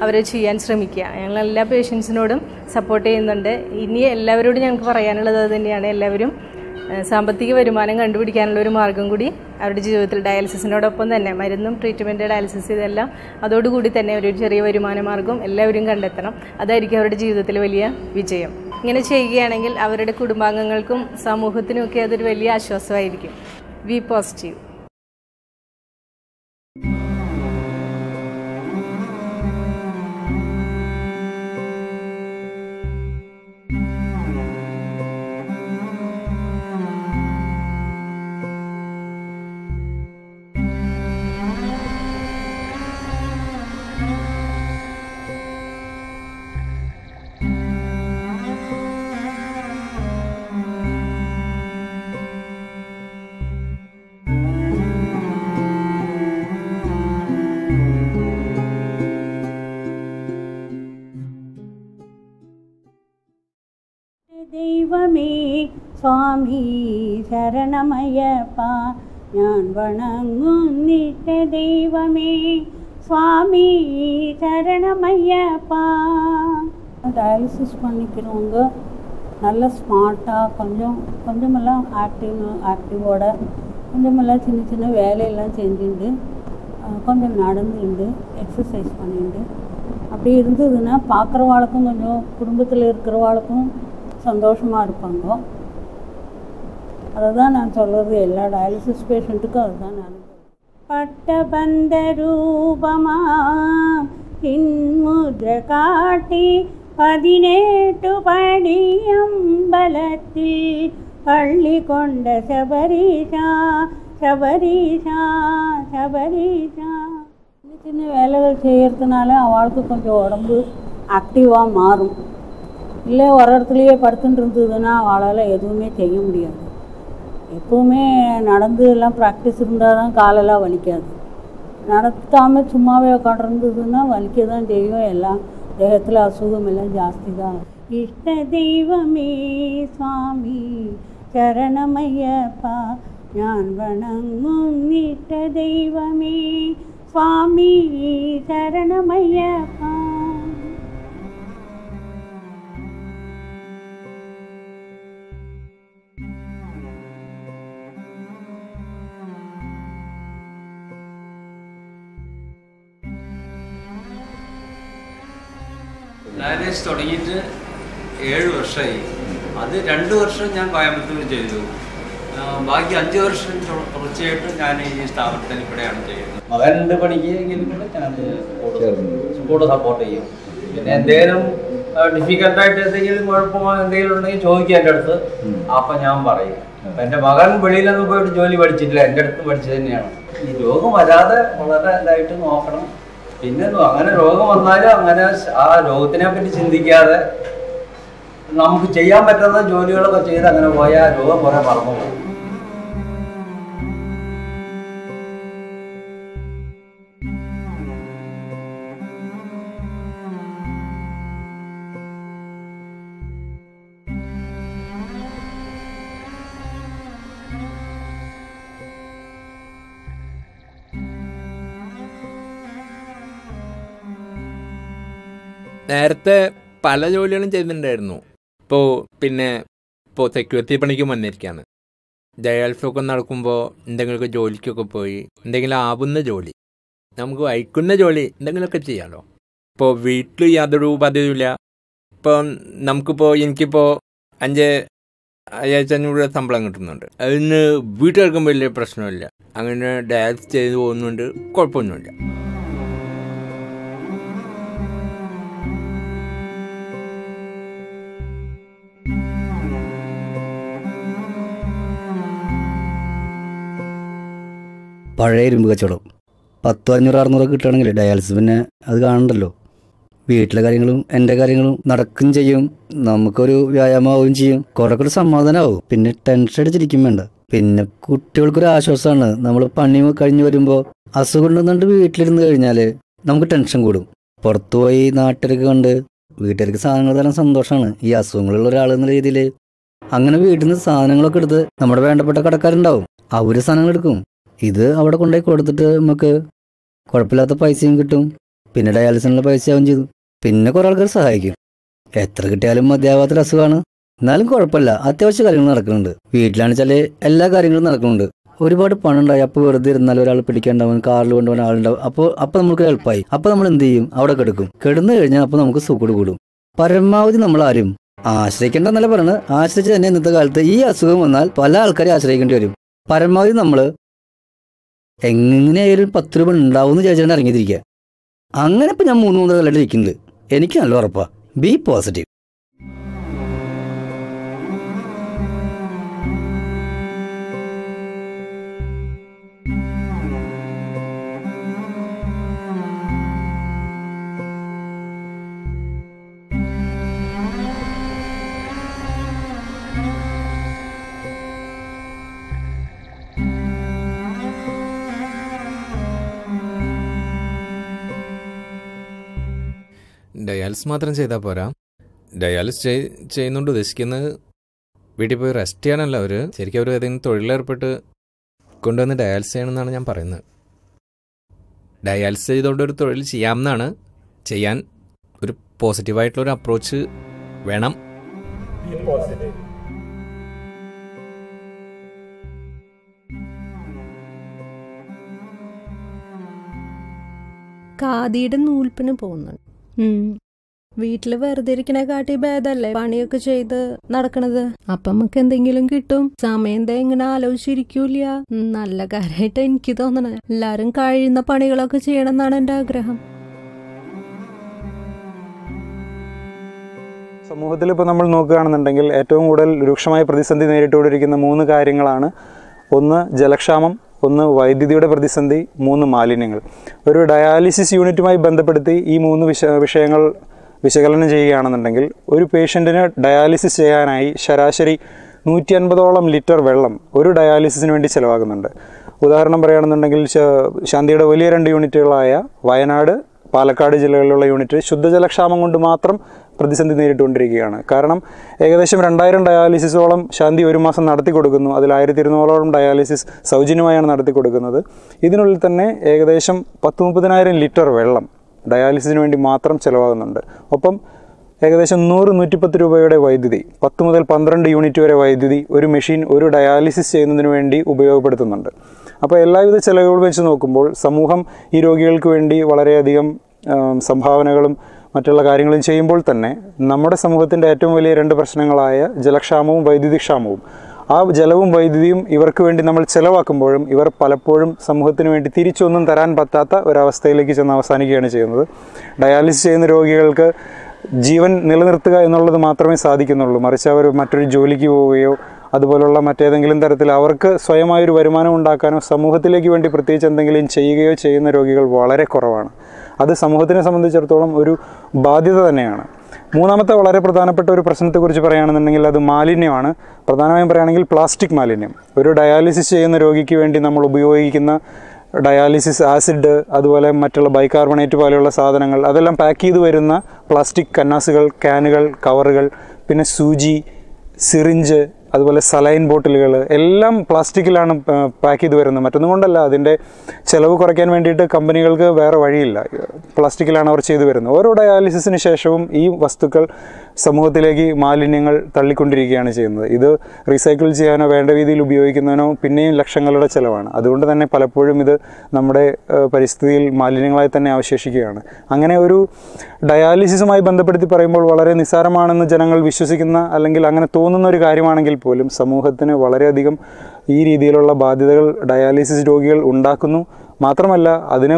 അവർ ചെയ്യാൻ ശ്രമിക്കുക. ഞങ്ങൾ എല്ലാ പേഷ്യൻസിനോടും സപ്പോർട്ട് ചെയ്യുന്നുണ്ട്. ഇനി എല്ലാവരോടും ഞങ്ങൾക്ക് പറയാനുള്ളത് അത് തന്നെയാണ്. എല്ലാവരും സാമ്പത്തിക വരുമാനം കണ്ടുപിടിക്കാനുള്ള ഒരു മാർഗം കൂടി അവരുടെ ജീവിതത്തിൽ ഡയാലിസിസിനോടൊപ്പം തന്നെ മരുന്നും ട്രീറ്റ്മെൻറ്റ് ഡയാലിസിസ് ഇതെല്ലാം അതോടുകൂടി തന്നെ ഒരു ചെറിയ വരുമാന മാർഗം എല്ലാവരും കണ്ടെത്തണം. അതായിരിക്കും അവരുടെ ജീവിതത്തിൽ വലിയ വിജയം. ഇങ്ങനെ ചെയ്യുകയാണെങ്കിൽ അവരുടെ കുടുംബാംഗങ്ങൾക്കും സമൂഹത്തിനുമൊക്കെ അതൊരു വലിയ ആശ്വാസമായിരിക്കും. B positive. ദൈവമേ സ്വാമി ശരണമയ്യപ്പ, ഞാൻ വണങ്ങുന്നിട്ട ദൈവമേ സ്വാമி சரணமையப்பா. டயாலிசிஸ் பண்ணிக்கிறவங்க நல்ல ஸ்மார்ட்டாக கொஞ்சமெல்லாம் ஆக்டிவோட கொஞ்சமெல்லாம் சின்ன சின்ன வேலையெல்லாம் செஞ்சுட்டு கொஞ்சம் நடந்துட்டு எக்ஸசைஸ் பண்ணிட்டு அப்படி இருந்ததுன்னா பார்க்குறவாளுக்கும் கொஞ்சம் குடும்பத்தில் இருக்கிறவாளுக்கும் சந்தோஷமாக இருப்பாங்க. அதை தான் நான் சொல்கிறது. எல்லா டயாலிசிஸ் பேஷண்ட்டுக்கும் அதுதான் நான் பட்டபந்த ரூபமா இன்முദ്ര காட்டி 18 படி அம்பலத்தில் பள்ளி கொண்ட சபரீஷா சபரீஷா சபரீஷா. சின்ன சின்ன வேலைகள் செய்கிறதுனால அவளுக்கு கொஞ்சம் உடம்பு ஆக்டிவாக மாறும். இல்லை ஒரு இடத்துலையே படுத்துட்டு இருந்ததுன்னா அவளால் எதுவுமே செய்ய முடியாது. எப்போவுமே நடந்து எல்லாம் ப்ராக்டிஸ் இருந்தால் தான் காலெல்லாம் வலிக்காது. நடத்தாமல் சும்மாவே உட்காண்டிருந்ததுன்னா வலிக்க தான் செய்யும். எல்லாம் தேகத்தில் அசுகம் எல்லாம் ஜாஸ்தி தான். இஷ்ட தெய்வமே சுவாமி சரணமையப்பா, ஞான் வணங்கும் இஷ்ட தெய்வமே சுவாமி சரணமையப்பா. ഡയാലിസിസ് തുടങ്ങിയിട്ട് 7 വർഷമായി. അത് 2 വർഷം ഞാൻ കോയമ്പത്തൂർ ചെയ്തു. ബാക്കി 5 വർഷം തുടർച്ചയായിട്ട് ഞാൻ ഈ സ്ഥാപനത്തിൽ ഇവിടെയാണ് ചെയ്യുന്നത്. മകനുണ്ട് പണിക്ക് എങ്കിലും കൂടെ ഞാൻ കൂടെ സപ്പോർട്ട് ചെയ്യും. പിന്നെ എന്തെങ്കിലും ഡിഫിക്കൽട്ടായിട്ട് എന്തെങ്കിലും കുഴപ്പമോ എന്തെങ്കിലും ഉണ്ടെങ്കിൽ ചോദിക്കുക എൻ്റെ അടുത്ത്. അപ്പം ഞാൻ പറയും. അപ്പം എൻ്റെ മകൻ വെളിയിലൊന്നും പോയിട്ട് ജോലി പഠിച്ചിട്ടില്ല, എൻ്റെ അടുത്ത് പഠിച്ചത് തന്നെയാണ്. ഈ രോഗം വരാതെ വളരെ ഇതായിട്ട് നോക്കണം. പിന്നെ അങ്ങനെ രോഗം വന്നാലും അങ്ങനെ ആ രോഗത്തിനെ പറ്റി ചിന്തിക്കാതെ നമുക്ക് ചെയ്യാൻ പറ്റുന്ന ജോലികളൊക്കെ ചെയ്ത് അങ്ങനെ പോയാൽ രോഗം കുറെ മറന്നു പോകും. നേരത്തെ പല ജോലികളും ചെയ്തിട്ടുണ്ടായിരുന്നു. ഇപ്പോൾ സെക്യൂരിറ്റി പണിക്ക് വന്നിരിക്കുകയാണ്. ഡയാലിസിസൊക്കെ നടക്കുമ്പോൾ എന്തെങ്കിലുമൊക്കെ ജോലിക്കൊക്കെ പോയി എന്തെങ്കിലും ആവുന്ന ജോലി, നമുക്ക് വഹിക്കുന്ന ജോലി എന്തെങ്കിലുമൊക്കെ ചെയ്യാമല്ലോ. ഇപ്പോൾ വീട്ടിൽ യാതൊരു ബാധ്യതയില്ല. ഇപ്പോൾ എനിക്കിപ്പോൾ 5,500 രൂപ ശമ്പളം കിട്ടുന്നുണ്ട്. അതിന് വീട്ടിലിറക്കും വലിയ പ്രശ്നമില്ല. അങ്ങനെ ഡയാലിസിസ് ചെയ്ത് പോകുന്നുണ്ട്, കുഴപ്പമൊന്നുമില്ല. പഴയ ഇരുമ്പ് കച്ചവടം 10,500-600 കിട്ടുകയാണെങ്കിൽ ഡയാലിസിസ് പിന്നെ അത് കാണണ്ടല്ലോ. വീട്ടിലെ കാര്യങ്ങളും എൻ്റെ കാര്യങ്ങളും നടക്കും ചെയ്യും, നമുക്കൊരു വ്യായാമമാവുകയും ചെയ്യും, കുറേ സമാധാനമാവും. പിന്നെ ടെൻഷൻ അടിച്ചിരിക്കും വേണ്ട. പിന്നെ കുട്ടികൾക്കൊരു ആശ്വാസമാണ്. നമ്മൾ പണി കഴിഞ്ഞ് വരുമ്പോൾ അസുഖം ഉണ്ടെന്നുണ്ട് വീട്ടിലിരുന്ന് കഴിഞ്ഞാൽ നമുക്ക് ടെൻഷൻ കൂടും. പുറത്തു പോയി നാട്ടുകാർക്ക് കണ്ട് വീട്ടുകാർക്ക് സാധനങ്ങൾ തരാൻ സന്തോഷമാണ് ഈ അസുഖങ്ങളുള്ള ഒരാൾ എന്ന രീതിയിൽ. അങ്ങനെ വീട്ടിൽ നിന്ന് സാധനങ്ങളൊക്കെ എടുത്ത് നമ്മുടെ വേണ്ടപ്പെട്ട കടക്കാരുണ്ടാവും, അവർ സാധനങ്ങൾ എടുക്കും. ഇത് അവിടെ കൊണ്ടുപോയി കൊടുത്തിട്ട് നമുക്ക് കുഴപ്പമില്ലാത്ത പൈസയും കിട്ടും. പിന്നെ ഡയാലിസിനുള്ള പൈസയാവും ചെയ്തു. പിന്നെ കുറേ ആൾക്കാർ സഹായിക്കും. എത്ര കിട്ടിയാലും മതിയാവാത്തൊരു അസുഖമാണ്, എന്നാലും കുഴപ്പമില്ല, അത്യാവശ്യ കാര്യങ്ങൾ നടക്കുന്നുണ്ട്. വീട്ടിലാണെന്ന് വെച്ചാൽ എല്ലാ കാര്യങ്ങളും നടക്കുന്നുണ്ട്. ഒരുപാട് പണം ഉണ്ടായി, അപ്പോൾ വെറുതെ ഇരുന്നാൽ ഒരാൾ പിടിക്കാണ്ടാവും, കാറിൽ കൊണ്ടുപോകാൻ ആളുണ്ടാവും. അപ്പോൾ നമുക്ക് എളുപ്പമായി. അപ്പോൾ നമ്മൾ എന്ത് ചെയ്യും, അവിടെ കിടക്കും. കിടന്നു കഴിഞ്ഞാൽ അപ്പോൾ നമുക്ക് സുഖം കൂടും. പരമാവധി നമ്മൾ ആരും ആശ്രയിക്കേണ്ടെന്നല്ല പറയുന്നത്, ആശ്രയിച്ച് തന്നെ ഇന്നത്തെ കാലത്ത് ഈ അസുഖം വന്നാൽ പല ആൾക്കാരെ ആശ്രയിക്കേണ്ടി വരും. പരമാവധി നമ്മൾ എങ്ങനെയായാലും 10 രൂപ ഉണ്ടാവും എന്ന് ചോദിച്ചാൽ ഇറങ്ങിയിരിക്കുക. അങ്ങനെ ഇപ്പം ഞാൻ 3 കൊല്ലമായിട്ട് ഇരിക്കുന്നത്. എനിക്ക് നല്ല ഉറപ്പാണ്. B positive. ഡയാലിസിസ് മാത്രം ചെയ്താൽ പോരാ. ഡയാലിസിസ് ചെയ്യുന്നുണ്ട് ഉദ്ദേശിക്കുന്നത് വീട്ടിൽ പോയി റെസ്റ്റ് ചെയ്യാനല്ല. ശരിക്കും അവർ ഏതെങ്കിലും തൊഴിലേർപ്പെട്ട് കൊണ്ടുവന്ന് ഡയാലിസിസ് ചെയ്യണമെന്നാണ് ഞാൻ പറയുന്നത്. ഡയാലിസിസ് ചെയ്തുകൊണ്ട് ഒരു തൊഴിൽ ചെയ്യാമെന്നാണ്. ചെയ്യാൻ ഒരു പോസിറ്റീവായിട്ടുള്ളൊരു അപ്രോച്ച് വേണം. ഖാദിയുടെ നൂൽപ്പിന് പോകുന്നുണ്ട്. വീട്ടിൽ വെറുതെ ഇരിക്കണേക്കാട്ടി ഭേദമല്ലേ പണിയൊക്കെ ചെയ്ത് നടക്കണത്. അപ്പം നമുക്ക് എന്തെങ്കിലും കിട്ടും. സമയം എങ്ങനെ ആലോചിച്ചിരിക്കൂല. നല്ല കാര്യമായിട്ട് എനിക്ക് തോന്നണേ. എല്ലാരും കഴിയുന്ന പണികളൊക്കെ ചെയ്യണം എന്നാണ് എൻ്റെ ആഗ്രഹം. സമൂഹത്തിൽ ഇപ്പോൾ നമ്മൾ നോക്കുകയാണെന്നുണ്ടെങ്കിൽ ഏറ്റവും കൂടുതൽ രൂക്ഷമായ പ്രതിസന്ധി നേരിട്ടുകൊണ്ടിരിക്കുന്ന 3 കാര്യങ്ങളാണ്. ഒന്ന് ജലക്ഷാമം, ഒന്ന് വൈദ്യുതിയുടെ പ്രതിസന്ധി, 3 മാലിന്യങ്ങൾ. ഒരു ഡയാലിസിസ് യൂണിറ്റുമായി ബന്ധപ്പെടുത്തി ഈ 3 വിഷയങ്ങൾ വിശകലനം ചെയ്യുകയാണെന്നുണ്ടെങ്കിൽ ഒരു പേഷ്യൻറ്റിന് ഡയാലിസിസ് ചെയ്യാനായി ശരാശരി 150ഓളം ലിറ്റർ വെള്ളം ഒരു ഡയാലിസിസിന് വേണ്ടി ചിലവാകുന്നുണ്ട്. ഉദാഹരണം പറയുകയാണെന്നുണ്ടെങ്കിൽ ശാന്തിയുടെ വലിയ 2 യൂണിറ്റുകളായ വയനാട്, പാലക്കാട് ജില്ലകളിലുള്ള യൂണിറ്റ് ശുദ്ധജലക്ഷാമം കൊണ്ട് മാത്രം പ്രതിസന്ധി നേരിട്ടുകൊണ്ടിരിക്കുകയാണ്. കാരണം ഏകദേശം 2000 ഡയാലിസിസോളം ശാന്തി ഒരു മാസം നടത്തി കൊടുക്കുന്നു. അതിൽ 1200ഓളം ഡയാലിസിസ് സൗജന്യമായാണ് നടത്തി കൊടുക്കുന്നത്. ഇതിനുള്ളിൽ തന്നെ ഏകദേശം 10-30,000 ലിറ്റർ വെള്ളം ഡയാലിസിസിന് വേണ്ടി മാത്രം ചിലവാകുന്നുണ്ട്. ഒപ്പം ഏകദേശം 100-110 രൂപയുടെ വൈദ്യുതി, 10 മുതൽ 12 യൂണിറ്റ് വരെ വൈദ്യുതി ഒരു മെഷീൻ ഒരു ഡയാലിസിസ് ചെയ്യുന്നതിന് വേണ്ടി ഉപയോഗപ്പെടുത്തുന്നുണ്ട്. അപ്പോൾ എല്ലാവിധ ചിലവുകൾ വെച്ച് നോക്കുമ്പോൾ സമൂഹം ഈ രോഗികൾക്ക് വേണ്ടി വളരെയധികം സംഭാവനകളും മറ്റുള്ള കാര്യങ്ങളും ചെയ്യുമ്പോൾ തന്നെ നമ്മുടെ സമൂഹത്തിൻ്റെ ഏറ്റവും വലിയ 2 പ്രശ്നങ്ങളായ ജലക്ഷാമവും വൈദ്യുതി ക്ഷാമവും, ആ ജലവും വൈദ്യുതിയും ഇവർക്ക് വേണ്ടി നമ്മൾ ചിലവാക്കുമ്പോഴും ഇവർ പലപ്പോഴും സമൂഹത്തിന് വേണ്ടി തിരിച്ചൊന്നും തരാൻ പറ്റാത്ത ഒരവസ്ഥയിലേക്ക് ചെന്ന് അവസാനിക്കുകയാണ് ചെയ്യുന്നത്. ഡയാലിസിസ് ചെയ്യുന്ന രോഗികൾക്ക് ജീവൻ നിലനിർത്തുക എന്നുള്ളത് മാത്രമേ സാധിക്കുന്നുള്ളൂ. മറിച്ച് അവർ മറ്റൊരു ജോലിക്ക് പോവുകയോ അതുപോലുള്ള മറ്റേതെങ്കിലും തരത്തിൽ അവർക്ക് സ്വയമായൊരു വരുമാനം ഉണ്ടാക്കാനോ സമൂഹത്തിലേക്ക് വേണ്ടി പ്രത്യേകിച്ച് എന്തെങ്കിലും ചെയ്യുകയോ ചെയ്യുന്ന രോഗികൾ വളരെ കുറവാണ്. അത് സമൂഹത്തിനെ സംബന്ധിച്ചിടത്തോളം ഒരു ബാധ്യത തന്നെയാണ്. മൂന്നാമത്തെ വളരെ പ്രധാനപ്പെട്ട ഒരു പ്രശ്നത്തെക്കുറിച്ച് പറയുകയാണെന്നുണ്ടെങ്കിൽ അത് മാലിന്യമാണ്. പ്രധാനമായും പറയുകയാണെങ്കിൽ പ്ലാസ്റ്റിക് മാലിന്യം. ഒരു ഡയാലിസിസ് ചെയ്യുന്ന രോഗിക്ക് വേണ്ടി നമ്മൾ ഉപയോഗിക്കുന്ന ഡയാലിസിസ് ആസിഡ്, അതുപോലെ മറ്റുള്ള ബൈകാർബണേറ്റ് പോലെയുള്ള സാധനങ്ങൾ, അതെല്ലാം പാക്ക് ചെയ്ത് വരുന്ന പ്ലാസ്റ്റിക് കന്നാസുകൾ, ക്യാനുകൾ, കവറുകൾ, പിന്നെ സൂചി, സിറിഞ്ച്, അതുപോലെ സലൈൻ ബോട്ടിലുകൾ എല്ലാം പ്ലാസ്റ്റിക്കിലാണ് പാക്ക് ചെയ്ത് വരുന്നത്. മറ്റൊന്നും കൊണ്ടല്ല, അതിൻ്റെ ചിലവ് കുറയ്ക്കാൻ വേണ്ടിയിട്ട് കമ്പനികൾക്ക് വേറെ വഴിയില്ല. പ്ലാസ്റ്റിക്കിലാണ് അവർ ചെയ്തു വരുന്നത്. ഓരോ ഡയാലിസിസിന് ശേഷവും ഈ വസ്തുക്കൾ സമൂഹത്തിലേക്ക് മാലിന്യങ്ങൾ തള്ളിക്കൊണ്ടിരിക്കുകയാണ് ചെയ്യുന്നത്. ഇത് റീസൈക്കിൾ ചെയ്യാനോ വേണ്ട രീതിയിൽ ഉപയോഗിക്കുന്നതിനോ പിന്നെയും ലക്ഷങ്ങളുടെ ചിലവാണ്. അതുകൊണ്ട് തന്നെ പലപ്പോഴും ഇത് നമ്മുടെ പരിസ്ഥിതിയിൽ മാലിന്യങ്ങളായി തന്നെ അവശേഷിക്കുകയാണ്. അങ്ങനെ ഒരു ഡയാലിസിസുമായി ബന്ധപ്പെടുത്തി പറയുമ്പോൾ വളരെ നിസ്സാരമാണെന്ന് ജനങ്ങൾ വിശ്വസിക്കുന്ന അല്ലെങ്കിൽ അങ്ങനെ തോന്നുന്ന ഒരു കാര്യമാണെങ്കിൽ പോലും സമൂഹത്തിന് വളരെയധികം ഈ രീതിയിലുള്ള ബാധ്യതകൾ ഡയാലിസിസ് രോഗികൾ ഉണ്ടാക്കുന്നു. മാത്രമല്ല, അതിന്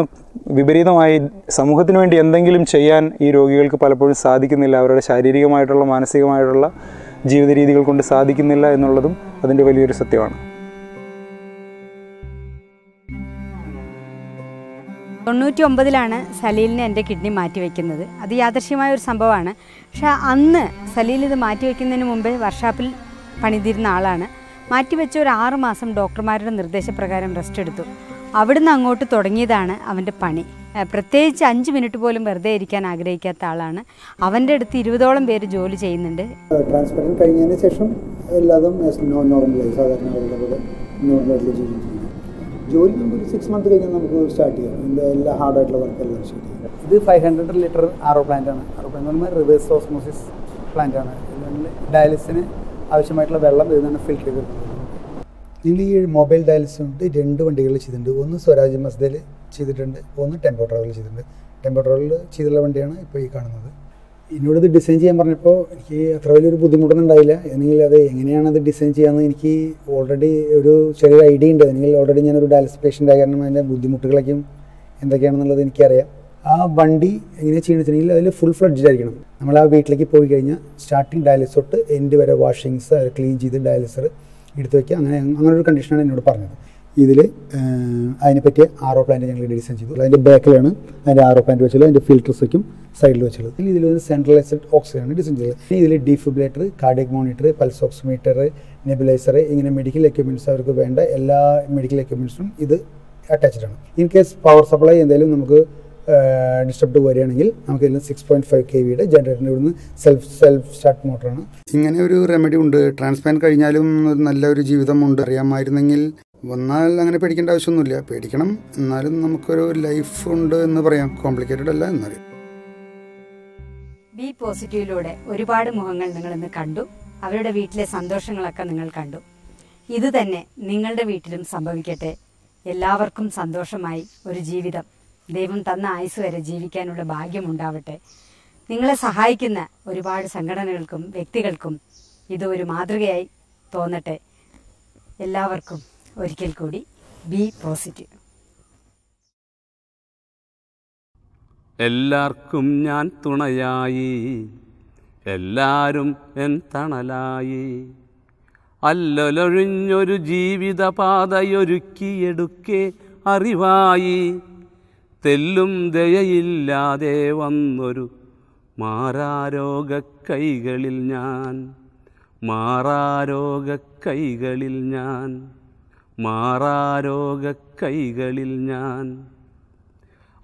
വിപരീതമായി സമൂഹത്തിന് വേണ്ടി എന്തെങ്കിലും ചെയ്യാൻ ഈ രോഗികൾക്ക് പലപ്പോഴും സാധിക്കുന്നില്ല. അവരുടെ ശാരീരികമായിട്ടുള്ള മാനസികമായിട്ടുള്ള ജീവിത രീതികൾ കൊണ്ട് സാധിക്കുന്നില്ല എന്നുള്ളതും അതിൻ്റെ വലിയൊരു സത്യമാണ്. 99-ലാണ് സലീലിന് എൻ്റെ കിഡ്നി മാറ്റിവെക്കുന്നത്. അത് യാദൃശ്യമായ ഒരു സംഭവമാണ്. പക്ഷേ അന്ന് സലീൽ ഇത് മാറ്റിവെക്കുന്നതിന് മുമ്പേ വർക്ക്ഷോപ്പിൽ പണിതിരുന്ന ആളാണ്. മാറ്റിവെച്ച ഒരു 6 മാസം ഡോക്ടർമാരുടെ നിർദ്ദേശപ്രകാരം റെസ്റ്റ് എടുത്തു. അവിടുന്ന് അങ്ങോട്ട് തുടങ്ങിയതാണ് അവൻ്റെ പണി. പ്രത്യേകിച്ച് 5 മിനിറ്റ് പോലും വെറുതെ ഇരിക്കാൻ ആഗ്രഹിക്കാത്ത ആളാണ്. അവൻ്റെ അടുത്ത് 20ഓളം പേര് ജോലി ചെയ്യുന്നുണ്ട്. ട്രാൻസ്പ്ലാന്റ് കഴിഞ്ഞതിന് ശേഷം എല്ലാതും നോർമലായി, സാധാരണ പോലെ നോർമലായിട്ടുള്ള ജോലി ചെയ്യും. ജോലി നമുക്കൊരു 6 മന്ത് കഴിഞ്ഞാൽ നമുക്ക് സ്റ്റാർട്ട് ചെയ്യാം. ഇതിൻ്റെ എല്ലാ ഹാർഡായിട്ടുള്ള വർക്കെല്ലാം സ്റ്റാർട്ട് ചെയ്യാം. ഇത് 500 ലിറ്റർ RO പ്ലാന്റാണ്. RO പ്ലാന്റ് എന്ന് പറയുമ്പോൾ റിവേഴ്സ് ഓസ്മോസിസ് പ്ലാന്റാണ്. ഡയാലിസിന് ആവശ്യമായിട്ടുള്ള വെള്ളം ഇതിനാണ് ഫിൽറ്റർ ചെയ്തിട്ടുള്ളത്. ഇതിൽ ഈ മൊബൈൽ ഡയാലിസിസ് കൊണ്ട് 2 വണ്ടികൾ ചെയ്തിട്ടുണ്ട്. ഒന്ന് സ്വരാജ് മസ്ദയിൽ ചെയ്തിട്ടുണ്ട്, ഒന്ന് ടെമ്പോ ട്രാവലിൽ ചെയ്തിട്ടുണ്ട്. ടെമ്പോ ട്രാവലിൽ ചെയ്തിട്ടുള്ള വണ്ടിയാണ് ഇപ്പോൾ ഈ കാണുന്നത്. എന്നോട് ഇത് ഡിസൈൻ ചെയ്യാൻ പറഞ്ഞപ്പോൾ എനിക്ക് അത്ര വലിയൊരു ബുദ്ധിമുട്ടൊന്നും ഉണ്ടായില്ല. അല്ലെങ്കിൽ അത് എങ്ങനെയാണ് അത് ഡിസൈൻ ചെയ്യാമെന്ന് എനിക്ക് ഓൾറെഡി ഒരു ചെറിയൊരു ഐഡിയ ഉണ്ട്. അല്ലെങ്കിൽ ഓൾറെഡി ഞാനൊരു ഡയാലിസിസ് പേഷ്യൻ്റ് ആയ കാരണം അതിൻ്റെ ബുദ്ധിമുട്ടുകളൊക്കെയും എന്തൊക്കെയാണെന്നുള്ളത് എനിക്കറിയാം. ആ വണ്ടി എങ്ങനെയാണ് ചെയ്യണമെന്ന് വെച്ചിട്ടുണ്ടെങ്കിൽ അതിൽ ഫുൾ ഫ്ലഡ്ജ് ആയിരിക്കണം. നമ്മൾ ആ വീട്ടിലേക്ക് പോയി കഴിഞ്ഞാൽ സ്റ്റാർട്ടിങ് ഡയാലിസിസ് തൊട്ട് എൻഡ് വരെ വാഷിങ്സ് ക്ലീൻ ചെയ്ത് ഡയാലിസർ എടുത്ത് വയ്ക്കുക. അങ്ങനൊരു കണ്ടീഷനാണ് എന്നോട് പറഞ്ഞത്. ഇതിൽ അതിനെ പറ്റിയ RO പ്ലാന്റ് ഞങ്ങൾ ഡിസൈൻ ചെയ്തു. അതിൻ്റെ ബാക്കിലാണ് അതിൻ്റെ RO പ്ലാന്റ് വെച്ചുള്ളത്. അതിൻ്റെ ഫിൽറ്റേഴ്സ് വയ്ക്കും സൈഡിൽ വെച്ചുള്ളത്. ഇതിലൊരു സെൻട്രലൈസ്ഡ് ഓക്സിജനാണ് ഡിസൈൻ ചെയ്തത്. ഇതിൽ defibrillator, cardiac monitor, pulse oximeter, nebuliser, ഇങ്ങനെ മെഡിക്കൽ എക്യുപ്മെൻറ്റ്സ് അവർക്ക് വേണ്ട എല്ലാ മെഡിക്കൽ എക്യുപ്മെൻറ്റ്സും ഇത് അറ്റാച്ച്ഡ് ആണ്. ഇൻ കേസ് പവർ സപ്ലൈ എന്തെങ്കിലും നമുക്ക് ഡിസ്റ്റർബ്ഡ് വരികയാണെങ്കിൽ നമുക്ക് ഇതിൽ 6.5 kVയുടെ ജനറേറ്ററിൻ്റെ ഇവിടുന്ന് സെൽഫ് സ്റ്റാർട്ട് മോട്ടറാണ്. ഇങ്ങനെ ഒരു റെമഡി ഉണ്ട്. ട്രാൻസ്പ്ലാന്റ് കഴിഞ്ഞാലും നല്ലൊരു ജീവിതമുണ്ട്. അറിയാമായിരുന്നെങ്കിൽ വന്നാൽ അങ്ങനെ പേടിക്കേണ്ട ആവശ്യമൊന്നുമില്ല. പേടിക്കണം, എന്നാലും നമുക്കൊരു ലൈഫ് ഉണ്ട് എന്ന് പറയാം. കോംപ്ലിക്കേറ്റഡ് അല്ല എന്നാലും. ബി പോസിറ്റീവിലൂടെ ഒരുപാട് മുഖങ്ങൾ നിങ്ങളിന്ന് കണ്ടു. അവരുടെ വീട്ടിലെ സന്തോഷങ്ങളൊക്കെ നിങ്ങൾ കണ്ടു. ഇത് തന്നെ നിങ്ങളുടെ വീട്ടിലും സംഭവിക്കട്ടെ. എല്ലാവർക്കും സന്തോഷമായി ഒരു ജീവിതം, ദൈവം തന്ന ആയുസ് വരെ ജീവിക്കാനുള്ള ഭാഗ്യമുണ്ടാവട്ടെ. നിങ്ങളെ സഹായിക്കുന്ന ഒരുപാട് സംഘടനകൾക്കും വ്യക്തികൾക്കും ഇത് ഒരു മാതൃകയായി തോന്നട്ടെ. എല്ലാവർക്കും ഒരിക്കൽ കൂടി ബി പോസിറ്റീവ്. എല്ലാവർക്കും ഞാൻ തുണയായി, എല്ലാരും എൻ തണലായി, അല്ലലൊഴിഞ്ഞൊരു ജീവിതപാതയൊരുക്കിയെടുക്കെ അറിവായി, തെല്ലും ദയയില്ലാതെ വന്നൊരു മാറാരോഗക്കൈകളിൽ ഞാൻ, മാറാരോഗക്കൈകളിൽ ഞാൻ, മാറാരോഗക്കൈകളിൽ ഞാൻ.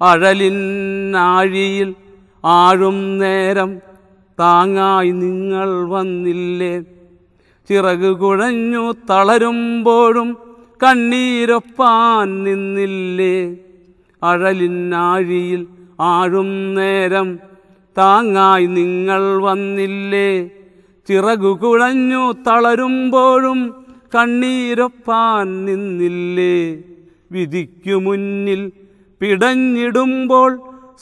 അഴലിനാഴിയിൽ ആഴും നേരം താങ്ങായി നിങ്ങൾ വന്നില്ലേ, ചിറകു കുഴഞ്ഞു തളരുമ്പോഴും കണ്ണീരൊപ്പാൻ നിന്നില്ലേ. അഴലിനാഴിയിൽ ആഴും നേരം താങ്ങായി നിങ്ങൾ വന്നില്ലേ, ചിറകു കുഴഞ്ഞു തളരുമ്പോഴും കണ്ണീരൊപ്പാൻ നിന്നില്ലേ. വിധിക്കു മുന്നിൽ പിടഞ്ഞിടുമ്പോൾ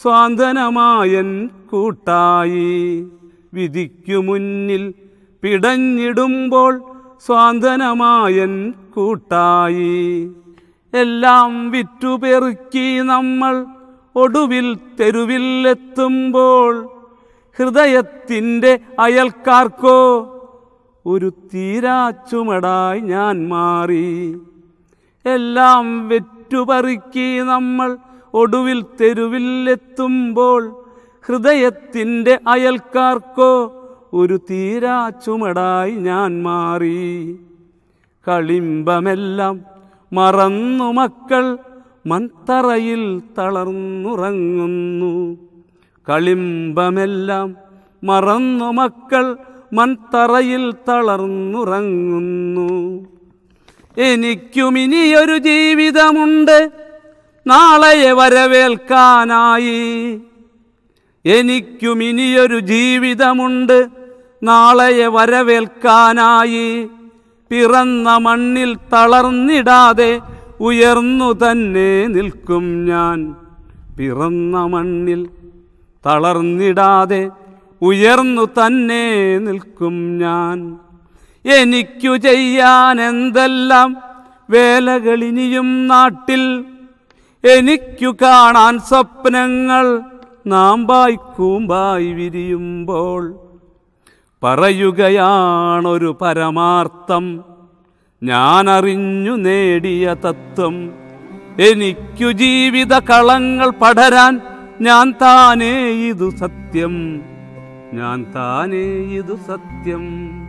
സ്വാന്തനമായൻ കൂട്ടായി, വിധിക്കു മുന്നിൽ പിടഞ്ഞിടുമ്പോൾ സ്വാന്തനമായൻ കൂട്ടായി. എല്ലാം വിറ്റുപെറുക്കി നമ്മൾ ഒടുവിൽ തെരുവിൽ എത്തുമ്പോൾ ഹൃദയത്തിൻ്റെ അയൽക്കാർക്കോ ഒരു തീരാച്ചുമടായി ഞാൻ മാറി. എല്ലാം വെറ്റുപറുക്കി നമ്മൾ ഒടുവിൽ തെരുവിൽ എത്തുമ്പോൾ ഹൃദയത്തിൻ്റെ അയൽക്കാർക്കോ ഒരു തീരാച്ചുമടായി ഞാൻ മാറി. കളിമ്പമെല്ലാം മറന്നു മക്കൾ മൺതറയിൽ തളർന്നുറങ്ങുന്നു, കളിമ്പമെല്ലാം മറന്നു മക്കൾ മൺതറയിൽ തളർന്നുറങ്ങുന്നു. എനിക്കുമിനിയൊരു ജീവിതമുണ്ട് നാളെയെ വരവേൽക്കാനായി. എനിക്കുമിനിയൊരു ജീവിതമുണ്ട് നാളെയെ വരവേൽക്കാനായി. പിറന്ന മണ്ണിൽ തളർന്നിടാതെ ഉയർന്നു തന്നെ നിൽക്കും ഞാൻ. പിറന്ന മണ്ണിൽ തളർന്നിടാതെ ഉയർന്നു തന്നെ നിൽക്കും ഞാൻ. എനിക്കു ചെയ്യാൻ എന്തെല്ലാം വേലകളിനിയും നാട്ടിൽ. എനിക്കു കാണാൻ സ്വപ്നങ്ങൾ നാമ്പായി കൂമ്പായി വിരിയുമ്പോൾ. പറയുകയാണൊരു പരമാർത്ഥം ഞാനറിഞ്ഞു നേടിയ തത്വം. എനിക്കു ജീവിത കളങ്ങൾ പടരാൻ ഞാൻ താനേ ഇതു സത്യം. ഞാൻ താനേ ഇതു സത്യം.